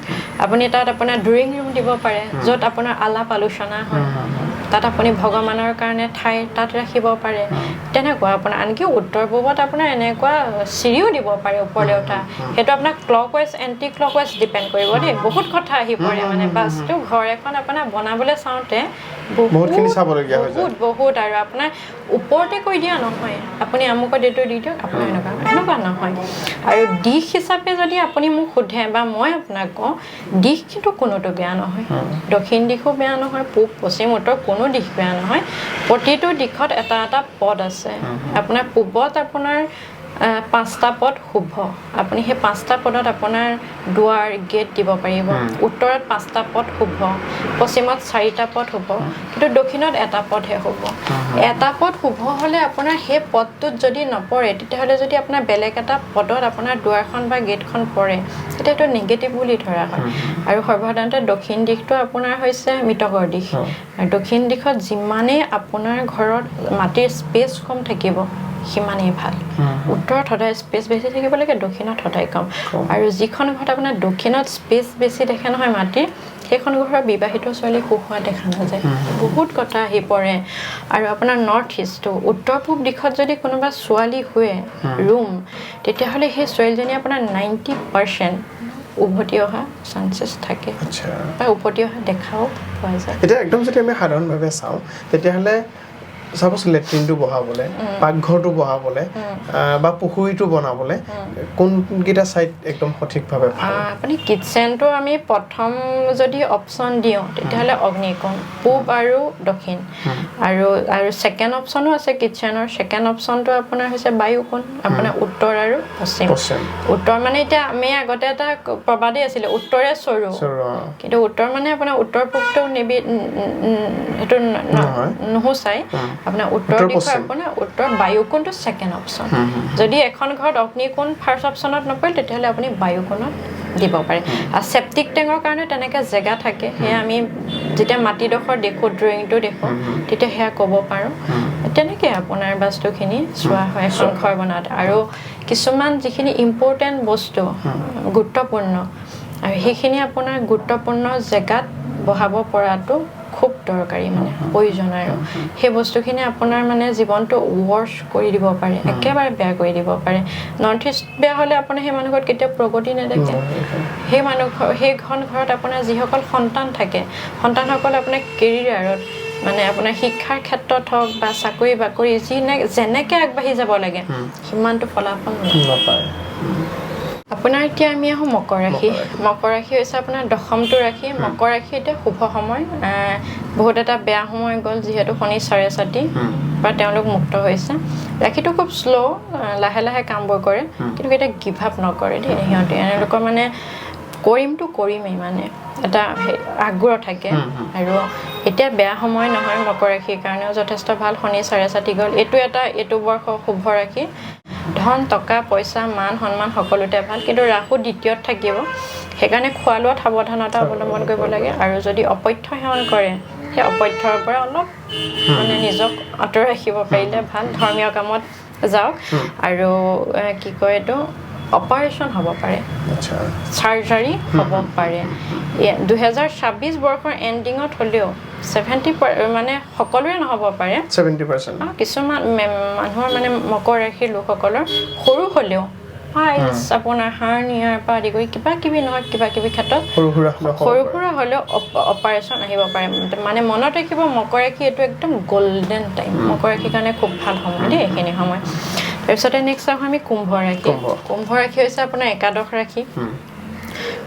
আপুনি তাত আপোনাৰ ড্ৰয়িং ৰুম দিব পাৰে য'ত আপোনাৰ আলাপ আলোচনা হয় তাত আপুনি ভগৱানৰ কাৰণে ঠাই তাত ৰাখিব পাৰে তেনেকুৱা আপোনাৰ আনকি উত্তৰ পূবত আপোনাৰ এনেকুৱা চিৰিও দিব পাৰে ওপৰলৈ উঠা সেইটো আপোনাৰ ক্লকৱাইজ এণ্টি ক্লকৱাইজ ডিপেণ্ড কৰিব দেই বহুত কথা আহি পৰে মানে বাস্তু ঘৰ এখন আপোনাৰ বনাবলৈ চাওঁতে বহুতখিনি চাবলগীয়া হৈ যায় বহুত আৰু আপোনাৰ ওপৰতে কৈ দিয়া নহয় আপুনি আমুকত এইটো দি দিয়ক আপোনাৰ এনেকুৱা নহয় আৰু দিশ হিচাপে যদি আপুনি মোক সোধে বা মই আপোনাক কওঁ দিশ কিন্তু কোনোটো বেয়া নহয় দক্ষিণ দিশো বেয়া নহয় পূব পশ্চিম উত্তৰ কোনো দিশ বেয়া নহয় প্ৰতিটো দিশত এটা এটা পদ আছে আপোনাৰ পূবত আপোনাৰ 5টা পদ শুভ আপুনি সেই 5টা পদত আপোনাৰ দুৱাৰ গেট দিব পাৰিব উত্তৰত 5টা পদ শুভ পশ্চিমত 4টা পদ শুভ কিন্তু দক্ষিণত এটা পদহে শুভ এটা পদ শুভ হ'লে আপোনাৰ সেই পদটোত যদি নপৰে তেতিয়াহ'লে যদি আপোনাৰ বেলেগ এটা পদত আপোনাৰ দুৱাৰখন বা গেটখন পৰে তেতিয়া এইটো নিগেটিভ বুলি ধৰা হয় আৰু সৰ্বসাধাৰণতে দক্ষিণ দিশটো আপোনাৰ হৈছে মৃতকৰ দিশ আৰু দক্ষিণ দিশত যিমানেই আপোনাৰ ঘৰত মাটিৰ স্পেচ কম থাকিব সিমানেই ভাল উত্তৰত সদায় স্পেচ বেছি থাকিব লাগে দক্ষিণত সদায় কম আৰু যিখন ঘৰত আপোনাৰ দক্ষিণত স্পেচ বেছি দেখে নহয় মাটিৰ সেইখন ঘৰৰ বিবাহিত ছোৱালী সুখ হোৱা দেখা নাযায় বহুত কথা আহি পৰে আৰু আপোনাৰ নৰ্থ ইষ্টটো উত্তৰ পূব দিশত যদি কোনোবা ছোৱালী শুৱে ৰুম তেতিয়াহ'লে সেই ছোৱালীজনী আপোনাৰ 90% উভতি অহা চান্সেছ থাকে বা উভতি অহা দেখাও পোৱা যায় এতিয়া একদম যদি আমি সাধাৰণভাৱে চাওঁ তেতিয়াহ'লে সাপোজ লেট্ৰিনটো বহাবলৈ পাকঘৰটো বহাবলৈ বা পুখুৰীটো বনাবলৈ কোনকেইটা চাইড একদম সঠিকভাৱে আপুনি কিটচেনটো আমি প্ৰথম যদি অপশ্যন দিওঁ তেতিয়াহ'লে অগ্নিকোণ পূব আৰু দক্ষিণ আৰু ছেকেণ্ড অপশ্যনো আছে কিটচেনৰ ছেকেণ্ড অপশ্যনটো আপোনাৰ হৈছে বায়ুকোণ আপোনাৰ উত্তৰ আৰু পশ্চিম উত্তৰ মানে এতিয়া আমি আগতে এটা প্ৰবাদেই আছিলে উত্তৰে চৰু কিন্তু উত্তৰ মানে আপোনাৰ উত্তৰ পূবটো সেইটো নুসুচাই আপোনাৰ উত্তৰ দিশৰ আপোনাৰ উত্তৰ বায়ুকোণটো ছেকেণ্ড অপশ্যন যদি এখন ঘৰত অগ্নিকোণ ফাৰ্ষ্ট অপশ্যনত নপৰে তেতিয়াহ'লে আপুনি বায়ুকোণত দিব পাৰে আৰু চেপ্টিক টেঙৰ কাৰণে তেনেকৈ জেগা থাকে সেয়া আমি যেতিয়া মাটিডোখৰ দেখোঁ ড্ৰয়িংটো দেখোঁ তেতিয়া সেয়া ক'ব পাৰোঁ তেনেকৈ আপোনাৰ বস্তুখিনি চোৱা হয় এখন ঘৰ বনাওঁতে আৰু কিছুমান যিখিনি ইম্পৰ্টেণ্ট বস্তু গুৰুত্বপূৰ্ণ আৰু সেইখিনি আপোনাৰ গুৰুত্বপূৰ্ণ জেগাত বহাব পৰাটো খুব দৰকাৰী মানে প্ৰয়োজন আৰু সেই বস্তুখিনি আপোনাৰ মানে জীৱনটো ৱৰ্ছ কৰি দিব পাৰে একেবাৰে বেয়া কৰি দিব পাৰে নৰ্থ ইষ্ট বেয়া হ'লে আপোনাৰ সেই মানুহ ঘৰত কেতিয়াও প্ৰগতি নেদেখে সেইখন ঘৰত আপোনাৰ যিসকল সন্তান থাকে সন্তানসকল আপোনাৰ কেৰিয়াৰত মানে আপোনাৰ শিক্ষাৰ ক্ষেত্ৰত হওক বা চাকৰি বাকৰি যেনেকৈ আগবাঢ়ি যাব লাগে সিমানটো ফলাফল নাপায় আপোনাৰ এতিয়া আমি আহোঁ মকৰ ৰাশি হৈছে আপোনাৰ দশমটো ৰাশি মকৰ ৰাশি এতিয়া শুভ সময় বহুত এটা বেয়া সময় গ'ল যিহেতু শনি 4.7 পৰা তেওঁলোক মুক্ত হৈছে ৰাশিটো খুব শ্ল' লাহে লাহে কামবোৰ কৰে কিন্তু এতিয়া গিভ আপ নকৰে দেই সিহঁতে এনেলোকৰ মানে কৰিমেই মানে এটা আগ্ৰহ থাকে আৰু এতিয়া বেয়া সময় নহয় মকৰ ৰাশিৰ কাৰণেও যথেষ্ট ভাল শনি 4.7 গ'ল এইটো বৰ্ষ শুভ ৰাশি ধন টকা পইচা মান সন্মান সকলোতে ভাল কিন্তু ৰাহু দ্বিতীয়ত থাকিব সেইকাৰণে খোৱা লোৱাত সাৱধানতা অৱলম্বন কৰিব লাগে আৰু যদি অপথ্য সেৱন কৰে সেই অপথ্যৰ পৰা অলপ মানে নিজক আঁতৰাই ৰাখিব পাৰিলে ভাল ধৰ্মীয় কামত যাওক আৰু কি কয় এইটো অপাৰেশ্যন হ'ব পাৰে চাৰ্জাৰী হ'ব পাৰে 2026 বৰ্ষৰ এণ্ডিঙত হ'লেও 70 মানে সকলোৰে নহ'ব পাৰে 70% কিছুমান মানুহৰ মানে মকৰ ৰাশিৰ লোকসকলৰ সৰু হ'লেও ফাইলছ আপোনাৰ হাৰ্নিয়াৰ পৰা আদি কৰি কিবা কিবি ক্ষেত্ৰত সৰু সুৰা হ'লেও অপাৰেশ্যন আহিব পাৰে মানে মনত ৰাখিব মকৰ ৰাশি এইটো একদম গল্ডেন টাইম মকৰ ৰাশিৰ কাৰণে খুব ভাল সময় দেই এইখিনি সময় তাৰপিছতে নেক্সট আহোঁ আমি কুম্ভ ৰাশি হৈছে আপোনাৰ একাদশ ৰাশি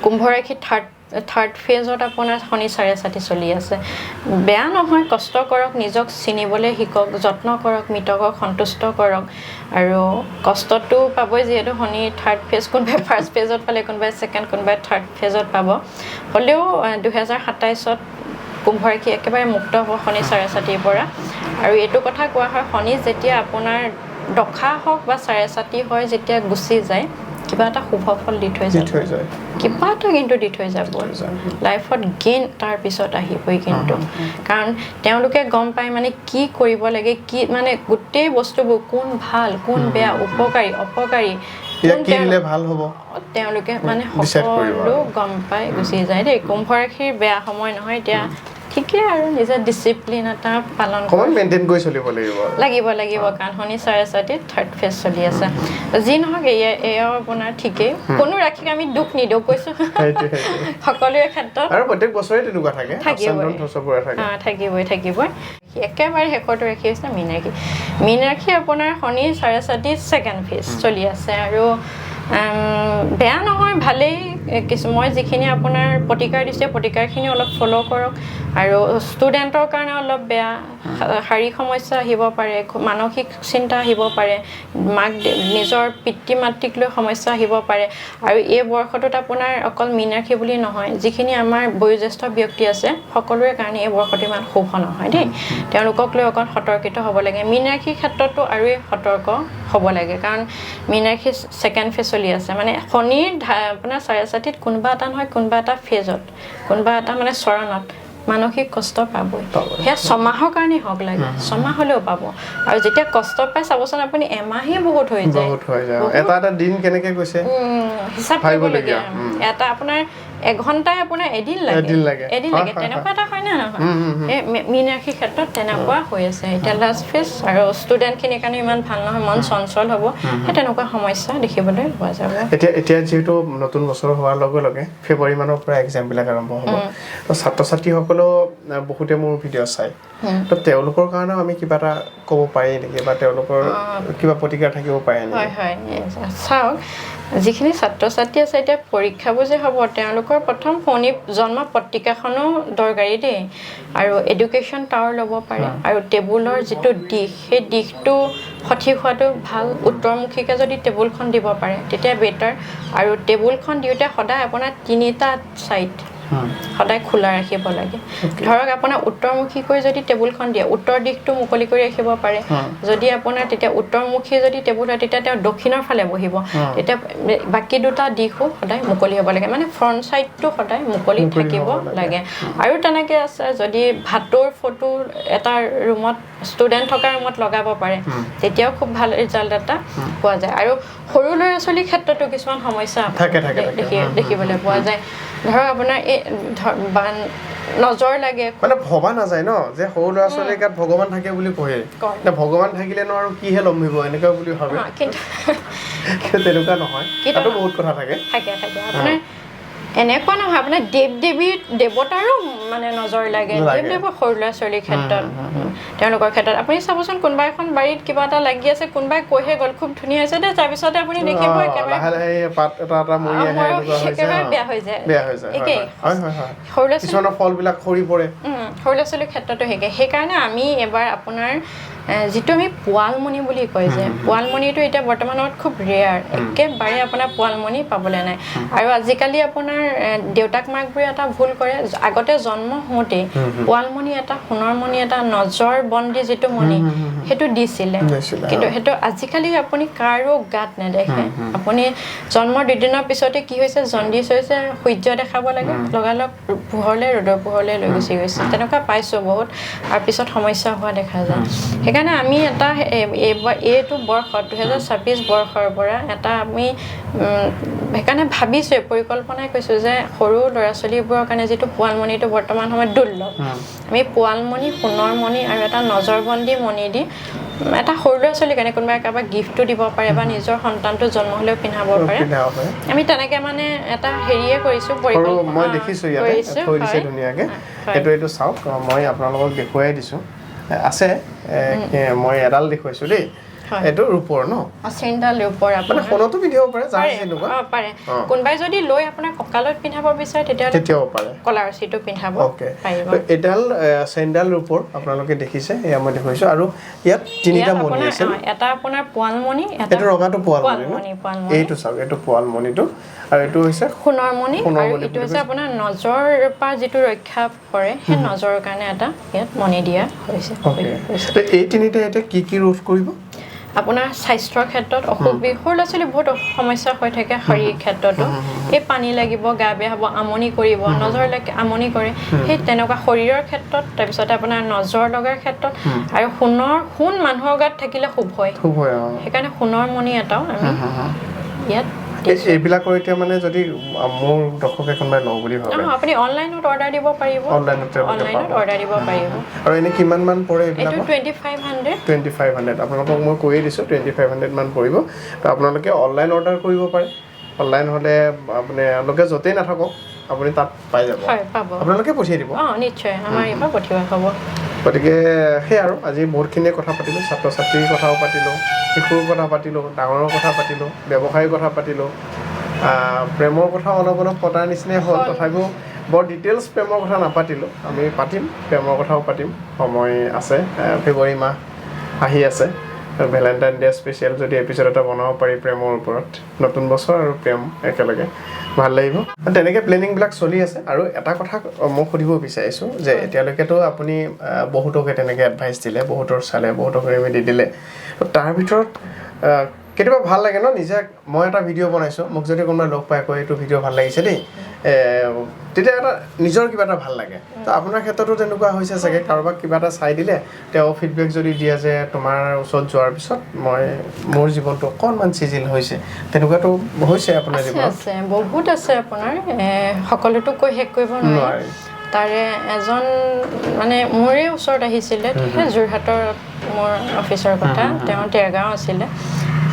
কুম্ভ ৰাশি থাৰ্ড ফেজত আপোনাৰ শনি 4.5 চলি আছে বেয়া নহয় কষ্ট কৰক নিজক চিনিবলৈ শিকক যত্ন কৰক মৃতকক সন্তুষ্ট কৰক আৰু কষ্টটো পাবই যিহেতু শনি থাৰ্ড ফেজ কোনোবাই ফাৰ্ষ্ট ফেজত পালে কোনোবাই ছেকেণ্ড কোনোবাই থাৰ্ড ফেজত পাব হ'লেও 2027ত কুম্ভ ৰাশি একেবাৰে মুক্ত হ'ব শনি 4.5 পৰা আৰু এইটো কথা কোৱা হয় শনি যেতিয়া আপোনাৰ দখা হওক বা 4.5 হয় যেতিয়া গুচি যায় কিবা এটা শুভ ফল দি থৈ যায় কিবা এটা কিন্তু দি থৈ যাব লাইফত গেইন তাৰ পিছত আহিবই কিন্তু কাৰণ তেওঁলোকে গম পায় মানে কি কৰিব লাগে কি মানে গোটেই বস্তুবোৰ কোন ভাল কোন বেয়া উপকাৰী অপকাৰী ভাল হ'ব তেওঁলোকে মানে সকলো গম পাই গুচি যায় দেই কুম্ভ ৰাশিৰ বেয়া সময় নহয় এতিয়া ঠিকে আৰু নিজৰ ডিসিপ্লিন এটা পালন কৰি মেইনটেইন কৰি চলিব লাগিব কাৰণ শনি 4.5 থাৰ্ড ফেজ চলি আছে যি নহওক এয়া আপোনাৰ ঠিকেই কোনো ৰাশিক আমি দুখ নিদিওঁ কৈছো সকলোৰে ক্ষেত্ৰত আৰু প্ৰত্যেক বছৰে তেনেকুৱা থাকে থাকিবই একেবাৰে শেষৰটো ৰাশি হৈছে মীন ৰাশি আপোনাৰ শনি 4.5 ছেকেণ্ড ফেজ চলি আছে আৰু বেয়া নহয় ভালেই মই যিখিনি আপোনাৰ প্ৰতিকাৰ দিছে প্ৰতিকাৰখিনি অলপ ফ'ল' কৰক আৰু ষ্টুডেণ্টৰ কাৰণে অলপ বেয়া শাৰীৰিক সমস্যা আহিব পাৰে মানসিক চিন্তা আহিব পাৰে নিজৰ পিতৃ মাতৃক লৈ সমস্যা আহিব পাৰে আৰু এই বৰ্ষটোত আপোনাৰ অকল মীন ৰাশি বুলি নহয় যিখিনি আমাৰ বয়োজ্যেষ্ঠ ব্যক্তি আছে সকলোৰে কাৰণে এই বৰ্ষটো ইমান শুভ নহয় দেই তেওঁলোকক লৈ অকণ সতৰ্কিত হ'ব লাগে মীন ৰাশিৰ ক্ষেত্ৰতো আৰু সতৰ্ক হ'ব লাগে কাৰণ মীন ৰাশি ছেকেণ্ড ফেজ চলি আছে মানে শনিৰ আপোনাৰ 4.5 কোনোবা এটা নহয় কোনোবা এটা ফেজত কোনোবা এটা মানে চৰণত মানসিক কষ্ট পাবই সেয়া ছমাহৰ কাৰণে হওক লাগে ছমাহ হ'লেও পাব আৰু যেতিয়া কষ্ট পায় চাবচোন আপুনি এমাহেই বহুত হৈ যায় এটা দিন কেনেকৈ গৈছে হিচাপ কৰিবলগীয়া এটা আপোনাৰ এঘণ্টাই আপোনাৰ এদিন লাগে তেনেকুৱা এটা হয় না নহয় মীন ৰাশিৰ ক্ষেত্ৰত তেনেকুৱা হৈ আছে এতিয়া লাষ্ট ফেজ আৰু ষ্টুডেণ্টখিনিৰ কাৰণে ইমান ভাল নহয় মন চঞ্চল হ'ব সেই তেনেকুৱা সমস্যা দেখিবলৈ পোৱা যাব এতিয়া যিহেতু নতুন বছৰ হোৱাৰ লগে লগে ফেব্ৰুৱাৰী মানৰ পৰা এক্সামবিলাক আৰম্ভ হ'ব তো ছাত্ৰ ছাত্ৰীসকলেও বহুতে মোৰ ভিডিঅ' চায় তো তেওঁলোকৰ কাৰণেও আমি কিবা এটা ক'ব পাৰি নেকি বা তেওঁলোকৰ কিবা প্ৰতিক্ৰিয়া থাকিব পাৰে নেকি হয় চাওক যিখিনি ছাত্ৰ ছাত্ৰী আছে এতিয়া পৰীক্ষাবোৰ যে হ'ব তেওঁলোকৰ প্ৰথম শনি জন্ম পত্ৰিকাখনো দৰকাৰী দেই আৰু এডুকেশ্যন টাৱাৰ ল'ব পাৰে আৰু টেবুলৰ যিটো দিশ সেই দিশটো সঠিক হোৱাটো ভাল উত্তৰমুখীকৈ যদি টেবুলখন দিব পাৰে তেতিয়া বেটাৰ আৰু টেবুলখন দিওঁতে সদায় আপোনাৰ 3টা ছাইড সদায় খোলা ৰাখিব লাগে ধৰক আপোনাৰ উত্তৰমুখীকৈ যদি টেবুলখন দিয়ে উত্তৰ দিশটো মুকলি কৰি ৰাখিব পাৰে যদি আপোনাৰ তেতিয়া উত্তৰমুখী যদি টেবুল হয় তেতিয়া তেওঁ দক্ষিণৰ ফালে বহিব তেতিয়া বাকী দুটা দিশো সদায় মুকলি হ'ব লাগে মানে ফ্ৰণ্ট ছাইডটো সদায় মুকলি থাকিব লাগে আৰু তেনেকৈ আছে যদি ভাটৌৰ ফটো এটা ৰুমত ষ্টুডেণ্ট থকা ৰুমত লগাব পাৰে তেতিয়াও খুব ভাল ৰিজাল্ট এটা পোৱা যায় আৰু সৰু ল'ৰা ছোৱালীৰ ক্ষেত্ৰতো কিছুমান সমস্যা দেখিবলৈ পোৱা যায় ধৰক আপোনাৰ এই নজৰ লাগে মানে ভবা নাযায় ন যে সৰু ল'ৰা ছোৱালীৰ গাত ভগৱান থাকে বুলি কয় ভগৱান থাকিলেনো আৰু কিহে লম্বিব এনেকুৱা বুলি ভাবে কিন্তু তেনেকুৱা নহয় তাতো বহুত কথা থাকে আপোনাৰ এনেকুৱা নহয় আপোনাৰ দেৱতাৰো মানে নজৰ লাগে দেৱৰ সৰু ল'ৰা ছোৱালীৰ ক্ষেত্ৰত তেওঁলোকৰ ক্ষেত্ৰত আপুনি চাবচোন কোনোবা এখন বাৰীত কিবা এটা লাগি আছে কোনোবাই কৈহে গ'ল খুব ধুনীয়া হৈছে দেই তাৰপিছতে আপুনি দেখিব একেবাৰে বেয়া হৈ যায় একেই সৰু ল'ৰা ছোৱালীৰ ফলবিলাক সৰি পৰে সৰু ল'ৰা ছোৱালীৰ ক্ষেত্ৰতো সেইকাৰণে আমি এবাৰ আপোনাৰ যিটো আমি পোৱালমণি বুলি কয় যে পোৱালমণিটো এতিয়া বৰ্তমানত খুব ৰেয়াৰ একেবাৰে আপোনাৰ পোৱালমণি পাবলৈ নাই আৰু আজিকালি আপোনাৰ দেউতাক মাকবোৰে এটা ভুল কৰে আগতে জন্ম হওঁতে পোৱালমণি এটা সোণৰ মণি এটা নজৰ বন্দী যিটো মণি সেইটো দিছিলে কিন্তু সেইটো আজিকালি আপুনি কাৰো গাত নেদেখে আপুনি জন্মৰ 2 দিনৰ পিছতে কি হৈছে জণ্ডিছ হৈছে সূৰ্য দেখাব লাগে লগালগ ৰ'দৰ পোহৰলৈ লৈ গুচি গৈছে তেনেকুৱা পাইছোঁ বহুত আৰু পিছত সমস্যা হোৱা দেখা যায় সেইকাৰণে আমি এটা এইটো বৰ্ষত 2026 বৰ্ষৰ পৰা এটা আমি সেইকাৰণে ভাবিছোঁ পৰিকল্পনাই কৈছোঁ যে সৰু ল'ৰা ছোৱালীবোৰৰ কাৰণে যিটো পোৱালমণিটো বৰ্তমান সময়ত দুৰ্লভ আমি পোৱালমণি সোণৰ মণি আৰু এটা নজৰবন্দী মণি দি এটা সৰু ল'ৰা ছোৱালীৰ কাৰণে কোনোবাই কাৰোবাক গিফ্টটো দিব পাৰে বা নিজৰ সন্তানটো জন্ম হ'লেও পিন্ধাব পাৰে আমি তেনেকৈ মানে এটা হেৰিয়ে কৰিছোঁ মই দেখিছোঁ ইয়াতে থৈ দিছে ধুনীয়াকৈ এইটো চাওক মই আপোনালোকক দেখুৱাই দিছোঁ আছে মই এডাল দেখুৱাইছোঁ দেই এইটো ৰূপৰ ন চেইনডাল ৰূপৰ মানে আপোনাৰ সোণতো পিন্ধিব পাৰে যাৰ যেনেকুৱা পাৰে কোনোবাই যদি লৈ আপোনাৰ কঁকালত পিন্ধাব বিচাৰে তেতিয়াও পাৰে কলাৰ ৰছীটো পিন্ধাব পাৰিব এডাল চেইনডাল ৰূপৰ আপোনালোকে দেখিছে এয়া মই দেখুৱাইছো আৰু ইয়াত তিনিটা মণি আছে এটা আপোনাৰ পোৱালমণি এইটো ৰঙাটো পোৱালমণি এইটো চাওক এইটো পোৱালমণিটো আৰু এইটো হৈছে সোণৰ মণি আৰু এইটো হৈছে আপোনাৰ নজৰ পৰা যিটো ৰক্ষা কৰে সেই নজৰৰ কাৰণে এটা ইয়াত মণি দিয়া হৈছে এই তিনিটা এতিয়া কি ৰোধ কৰিব আপোনাৰ স্বাস্থ্যৰ ক্ষেত্ৰত অসুখ সৰু ল'ৰা ছোৱালী বহুত সমস্যা হৈ থাকে শাৰীৰিক ক্ষেত্ৰতো এই পানী লাগিব গা বেয়া হ'ব আমনি কৰিব নজৰ আমনি কৰে সেই তেনেকুৱা শৰীৰৰ ক্ষেত্ৰত তাৰপিছতে আপোনাৰ নজৰ লগাৰ ক্ষেত্ৰত আৰু সোণ মানুহৰ গাত থাকিলে শুভ হয় সেইকাৰণে সোণৰ মণি এটাও আমি ইয়াত এইবিলাকৰ এতিয়া মানে যদি মোৰ দৰ্শকে কোনোবাই লওঁ বুলি ভাবে আপুনি অনলাইনত অৰ্ডাৰ দিব পাৰিব অনলাইনত অৰ্ডাৰ দিব পাৰিব আৰু এনে কিমান মান পৰে এইবিলাক এইটো 2500 আপোনালোকক মই কৈয়ে দিছোঁ 2500 মান পৰিব তো আপোনালোকে অনলাইন অৰ্ডাৰ কৰিব পাৰে অনলাইন হ'লে আপোনালোকে য'তেই নাথাকক আপুনি তাত পাই যাব আপোনালোকে পঠিয়াই দিব নিশ্চয় আমাৰ ইয়াৰ পৰা পঠিওৱা হ'ব গতিকে সেই আৰু আজি বহুতখিনিয়ে কথা পাতিলোঁ ছাত্ৰ ছাত্ৰীৰ কথাও পাতিলোঁ শিশুৰ কথা পাতিলোঁ ডাঙৰৰ কথা পাতিলোঁ ব্যৱসায়ৰ কথা পাতিলোঁ প্ৰেমৰ কথা অলপ পতাৰ নিচিনাই হ'ল তথাপিও বৰ ডিটেইলছ প্ৰেমৰ কথা নাপাতিলোঁ আমি পাতিম প্ৰেমৰ কথাও পাতিম সময় আছে ফেব্ৰুৱাৰী মাহ আহি আছে ভেলেণ্টাইন ডে স্পেচিয়েল যদি এপিছড এটা বনাব পাৰি প্ৰেমৰ ওপৰত নতুন বছৰ আৰু প্ৰেম একেলগে ভাল লাগিব তেনেকৈ প্লেনিংবিলাক চলি আছে আৰু এটা কথা মই সুধিব বিচাৰিছোঁ যে এতিয়ালৈকেতো আপুনি বহুতকে তেনেকৈ এডভাইচ দিলে বহুতৰ চালে বহুতক ৰেমেডি দিলে তো তাৰ ভিতৰত কেতিয়াবা ভাল লাগে ন নিজে মই এটা ভিডিঅ' বনাইছোঁ মোক যদি কোনোবাই লগ পাই কয় এইটো ভিডিঅ' ভাল লাগিছে দেই তেতিয়া এটা নিজৰ কিবা এটা ভাল লাগে তো আপোনাৰ ক্ষেত্ৰতো তেনেকুৱা হৈছে চাগে কাৰোবাক কিবা এটা চাই দিলে তেওঁ ফিডবেক যদি দিয়ে যে তোমাৰ ওচৰত যোৱাৰ পিছত মোৰ জীৱনটো অকণমান চিজিল হৈছে তেনেকুৱাতো হৈছে আপোনাৰ জীৱনত বহুত আছে আপোনাৰ সকলোতো কৈ শেষ কৰিব নোৱাৰি তাৰে এজন মানে মোৰে ওচৰত আহিছিলে যোৰহাটৰ মোৰ অফিচৰ কথা তেওঁ তেৰগাঁও আছিলে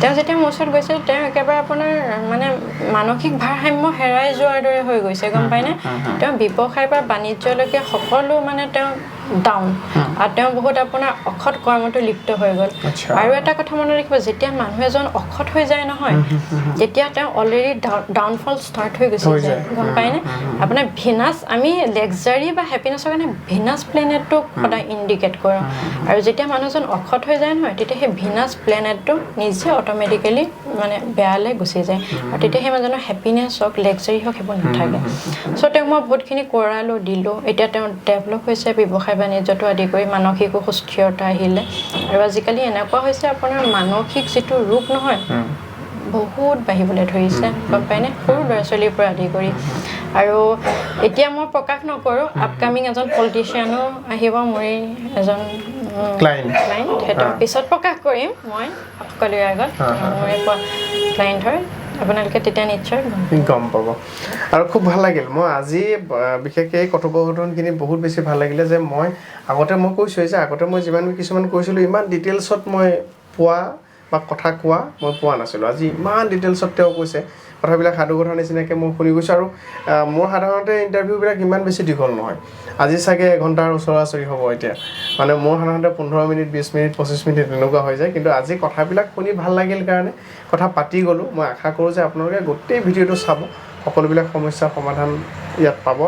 তেওঁ যেতিয়া মোৰ ওচৰত গৈছিল তেওঁ একেবাৰে আপোনাৰ মানে মানসিক ভাৰসাম্য হেৰাই যোৱাৰ দৰে হৈ গৈছে গম পায়নে তেওঁ ব্যৱসায়ৰ পৰা বাণিজ্যলৈকে সকলো মানে তেওঁ ডাউন আৰু তেওঁ বহুত আপোনাৰ অসৎ কৰ্মটো লিপ্ত হৈ গ'ল আৰু এটা কথা মনত ৰাখিব যেতিয়া মানুহ এজন অসৎ হৈ যায় নহয় তেতিয়া তেওঁ অলৰেডি ডাউনফল ষ্টাৰ্ট হৈ গৈছে গম পায়নে আপোনাৰ ভিনাছ আমি লেক্সাৰী বা হেপিনেছৰ কাৰণে ভিনাছ প্লেনেটটোক সদায় ইণ্ডিকেট কৰোঁ আৰু যেতিয়া মানুহজন অসৎ হৈ যায় নহয় তেতিয়া সেই ভিনাছ প্লেনেটটো নিজে অট'মেটিকেলি মানে বেয়ালৈ গুচি যায় আৰু তেতিয়া সেই মানুহজনৰ হেপিনেছ হওক লেক্সাৰী হওক সেইবোৰ নাথাকে চ' তেওঁক মই বহুতখিনি কৰালোঁ দিলোঁ এতিয়া তেওঁ ডেভেলপ হৈছে ব্যৱসায় বাণিজ্যটো আদি কৰি মানসিক সুস্থিৰতা আহিলে আৰু আজিকালি এনেকুৱা হৈছে আপোনাৰ মানসিক যিটো ৰোগ নহয় বহুত বাঢ়িবলৈ ধৰিছে গম পায়নে সৰু ল'ৰা ছোৱালীৰ পৰা আদি কৰি আৰু এতিয়া মই প্ৰকাশ নকৰোঁ আপকামিং এজন পলিটিচিয়ানো আহিব মোৰ এজন ক্লাইণ্ট সেইটো পিছত প্ৰকাশ কৰিম মই সকলোৰে আগত মোৰ ক্লাইণ্ট হয় আপোনালোকে তেতিয়া নিশ্চয় গম পাব আৰু খুব ভাল লাগিল মই আজি বিশেষকৈ এই কথোপকথনখিনি বহুত বেছি ভাল লাগিলে যে মই আগতে মই কৈছোঁৱেই যে আগতে মই যিমান কিছুমান কৈছিলোঁ ইমান ডিটেইলছত মই পোৱা বা কথা কোৱা মই পোৱা নাছিলোঁ আজি ইমান ডিটেইলছত তেওঁ কৈছে কথাবিলাক সাধু কথাৰ নিচিনাকৈ মই শুনি গৈছোঁ আৰু মোৰ সাধাৰণতে ইণ্টাৰভিউবিলাক ইমান বেছি দীঘল নহয় আজি চাগে এঘণ্টাৰ ওচৰা-ওচৰি হ'ব এতিয়া মানে মোৰ সাধাৰণতে 15 মিনিট 20 মিনিট 25 মিনিট তেনেকুৱা হৈ যায় কিন্তু আজি কথাবিলাক শুনি ভাল লাগিল কাৰণে কথা পাতি গ'লোঁ মই আশা কৰোঁ যে আপোনালোকে গোটেই ভিডিঅ'টো চাব সকলোবিলাক সমস্যাৰ সমাধান ইয়াত পাব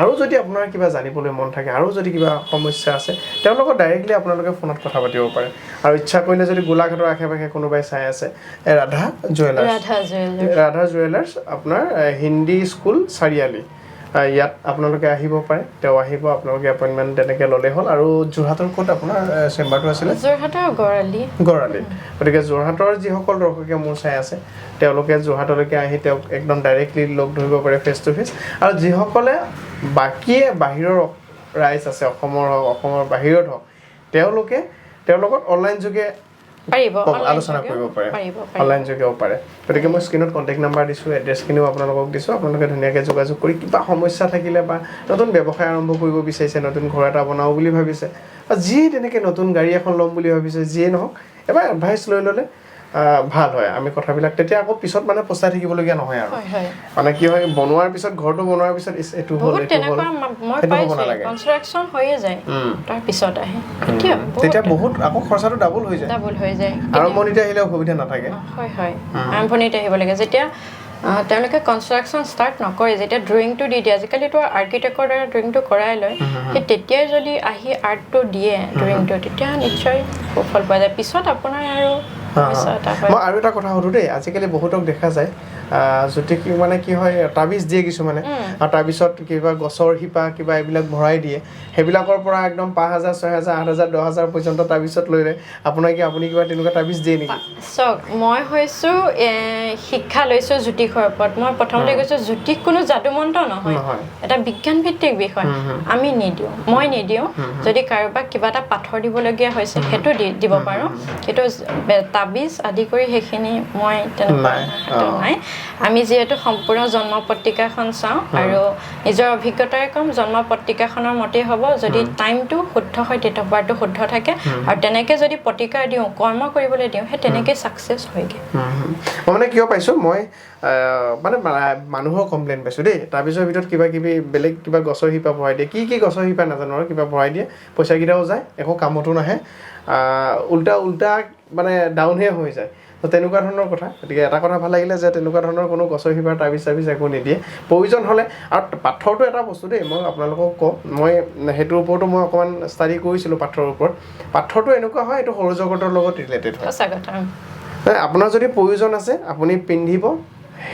আৰু যদি আপোনাৰ কিবা জানিবলৈ মন থাকে আৰু যদি কিবা সমস্যা আছে তেওঁলোকক ডাইৰেক্টলি আপোনালোকে ফোনত কথা পাতিব পাৰে আৰু ইচ্ছা কৰিলে যদি গোলাঘাটৰ আশে পাশে কোনোবাই চাই আছে ৰাধা জুৱেলাৰ্ছ আপোনাৰ হিন্দী স্কুল চাৰিআলি ইয়াত আপোনালোকে আহিব পাৰে তেওঁ আহিব আপোনালোকে এপইণ্টমেণ্ট তেনেকৈ ল'লে হ'ল আৰু যোৰহাটৰ ক'ত আপোনাৰ চেম্বাৰটো আছিলে যোৰহাটৰ গড়ালি গতিকে যোৰহাটৰ যিসকল দৰ্শকে মোৰ চাই আছে তেওঁলোকে যোৰহাটলৈকে আহি তেওঁক একদম ডাইৰেক্টলি লগ ধৰিব পাৰে ফেচ টু ফেচ আৰু যিসকলে বাকীয়ে বাহিৰৰ ৰাইজ আছে অসমৰ হওক অসমৰ বাহিৰত হওক তেওঁলোকে তেওঁৰ লগত অনলাইন যোগে আলোচনা কৰিব পাৰে অনলাইন যোগেও পাৰে গতিকে মই স্ক্ৰীণত কণ্টেক্ট নাম্বাৰ দিছোঁ এড্ৰেছখিনিও আপোনালোকক দিছোঁ আপোনালোকে ধুনীয়াকৈ যোগাযোগ কৰি কিবা সমস্যা থাকিলে বা নতুন ব্যৱসায় আৰম্ভ কৰিব বিচাৰিছে নতুন ঘৰ এটা বনাওঁ বুলি ভাবিছে বা যিয়ে তেনেকৈ নতুন গাড়ী এখন ল'ম বুলি ভাবিছে যিয়ে নহওক এবাৰ এডভাইচ লৈ ল'লে ভাল হয় আমি কথাবিলাক তেতিয়া আকৌ পিছত মানে পস্তাই থাকিবলগীয়া নহয় আৰু মানে কি হয় বনোৱাৰ পিছত ঘৰটো বনোৱাৰ পিছত এইটো হ'ল বহুত তেনেকুৱা মই পাইছো কনষ্ট্ৰাকচন হৈয়ে যায় তাৰ পিছত আহে তেতিয়া বহুত আকৌ খৰচাটো ডাবল হৈ যায় আৰম্ভণিতে আহিলে অসুবিধা নাথাকে হয় আৰম্ভণিতে আহিব লাগে যেতিয়া তেওঁলোকে কনষ্ট্ৰাকচন ষ্টাৰ্ট নকৰে যেতিয়া ড্ৰয়িংটো দি দিয়ে আজিকালিতো আৰ্কিটেক্টৰ দ্বাৰা ড্ৰয়িংটো কৰাই লয় সেই তেতিয়াই যদি আহি আৰ্টটো দিয়ে ড্ৰয়িংটো তেতিয়া নিশ্চয় সুফল পোৱা যায় পিছত আপোনাৰ আৰু মই আৰু এটা কথা সুধো দেই আজিকালি বহুতক দেখা যায় জ্যোতিষ মানে কি হয় তাবিজ দিয়ে কিছুমানে আৰু তাৰপিছত কিবা গছৰ শিপা কিবা এইবিলাক ভৰাই দিয়ে সেইবিলাকৰ পৰা একদম 5,000 6,000 8,000 10,000 পৰ্যন্ত তাৰপিছত লৈ লয় আপুনি কিবা তেনেকুৱা তাবিজ দিয়ে নেকি চাওক মই হৈছো শিক্ষা লৈছো জ্যোতিষৰ ওপৰত মই প্ৰথমতে কৈছো জ্যোতিষ কোনো যাদু মন্ত্ৰ নহয় এটা বিজ্ঞান ভিত্তিক বিষয় আমি মই নিদিও যদি কাৰোবাক কিবা এটা পাথৰ দিবলগীয়া হৈছে সেইটো দিব পাৰো কিন্তু তাবিজ আদি কৰি সেইখিনি মই তেনেকুৱা নাই আমি যেহেতু সম্পূৰ্ণ জন্ম পত্ৰিকাখন চাওঁ আৰু নিজৰ অভিজ্ঞতাৰে কম জন্ম পত্ৰিকাখনৰ মতেই হ'ব যদি টাইমটো শুদ্ধ হয় ডেট অফ বাৰ্থটো শুদ্ধ থাকে আৰু তেনেকৈ যদি প্ৰতিকাৰ দিওঁ কৰ্ম কৰিবলৈ দিওঁ সেই তেনেকৈ ছাকচেছ হয়গৈ মই মানে কিয় পাইছোঁ মই মানে মানুহৰ কমপ্লেইন পাইছোঁ দেই তাৰপিছৰ ভিতৰত কিবা বেলেগ কিবা গছৰ শিপা ভৰাই দিয়ে কি গছৰ শিপা নাজানো আৰু কিবা ভৰাই দিয়ে পইচাকেইটাও যায় একো কামতো নাহে উল্টা মানে ডাউনহে হৈ যায় তো তেনেকুৱা ধৰণৰ কথা গতিকে এটা কথা ভাল লাগিলে যে তেনেকুৱা ধৰণৰ কোনো গছৰ শিপাৰ তাবিজ একো নিদিয়ে প্ৰয়োজন হ'লে আৰু পাথৰটো এটা বস্তু দেই মই আপোনালোকক কওঁ মই সেইটোৰ ওপৰতো মই অকণমান ষ্টাডি কৰিছিলোঁ পাথৰৰ ওপৰত পাথৰটো এনেকুৱা হয় এইটো সৌৰজগতৰ লগত ৰিলেটেড হয় আপোনাৰ যদি প্ৰয়োজন আছে আপুনি পিন্ধিব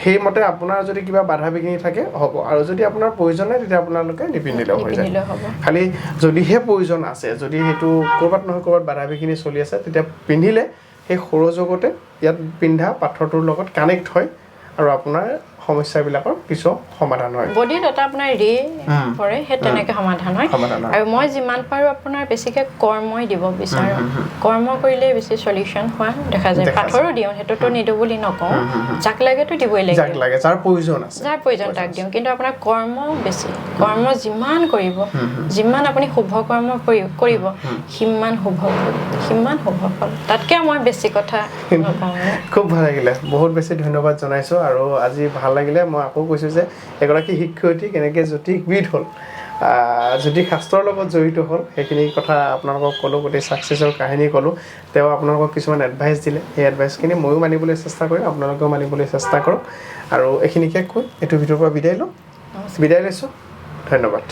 সেইমতে আপোনাৰ যদি কিবা বাধা বিঘিনি থাকে হ'ব আৰু যদি আপোনাৰ প্ৰয়োজন নাই তেতিয়া আপোনালোকে নিপিন্ধিলেও হৈ যায় খালি যদিহে প্ৰয়োজন আছে যদি সেইটো ক'ৰবাত নহয় ক'ৰবাত বাধা বিঘিনি চলি আছে তেতিয়া পিন্ধিলে সেই সৌৰজগতে ইয়াত পিন্ধা পাথৰটোৰ লগত কানেক্ট হয় আৰু আপোনাৰ সমস্যাবিলাকৰ কিছু সমাধান হয় বডিত এটা আপোনাৰ ৰে পৰে সেই তেনেকৈ সমাধান হয় আৰু মই যিমান পাৰোঁ আপোনাৰ বেছিকৈ কৰ্মই দিব বিচাৰোঁ কৰ্ম কৰিলে বেছি সলিউশ্যন হোৱা দেখা যায় পাথৰো দিওঁ সেইটোতো নিদিওঁ বুলি নকওঁ যাক লাগেতো দিবই লাগে যাৰ প্ৰয়োজন আছে যাৰ প্ৰয়োজন তাক দিওঁ কিন্তু আপোনাৰ কৰ্ম বেছি কৰ্ম যিমান কৰিব যিমান আপুনি শুভ কৰ্ম কৰিব সিমান শুভ ফল তাতকৈ মই বেছি কথা নকওঁ খুব ভাল লাগিলে বহুত বেছি ধন্যবাদ জনাইছোঁ আৰু আজি ভাল লাগিলে মই আকৌ কৈছোঁ যে এগৰাকী শিক্ষয়িত্ৰী কেনেকৈ জ্যোতিষবিদ হ'ল জ্যোতিষ শাস্ত্ৰৰ লগত জড়িত হ'ল সেইখিনি কথা আপোনালোকক ক'লোঁ গোটেই ছাকচেছৰ কাহিনী ক'লোঁ তেওঁ আপোনালোকক কিছুমান এডভাইচ দিলে সেই এডভাইচখিনি ময়ো মানিবলৈ চেষ্টা কৰিম আপোনালোকেও মানিবলৈ চেষ্টা কৰক আৰু এইখিনিকে কৈ এইটোৰ ভিতৰৰ পৰা বিদায় লৈছোঁ ধন্যবাদ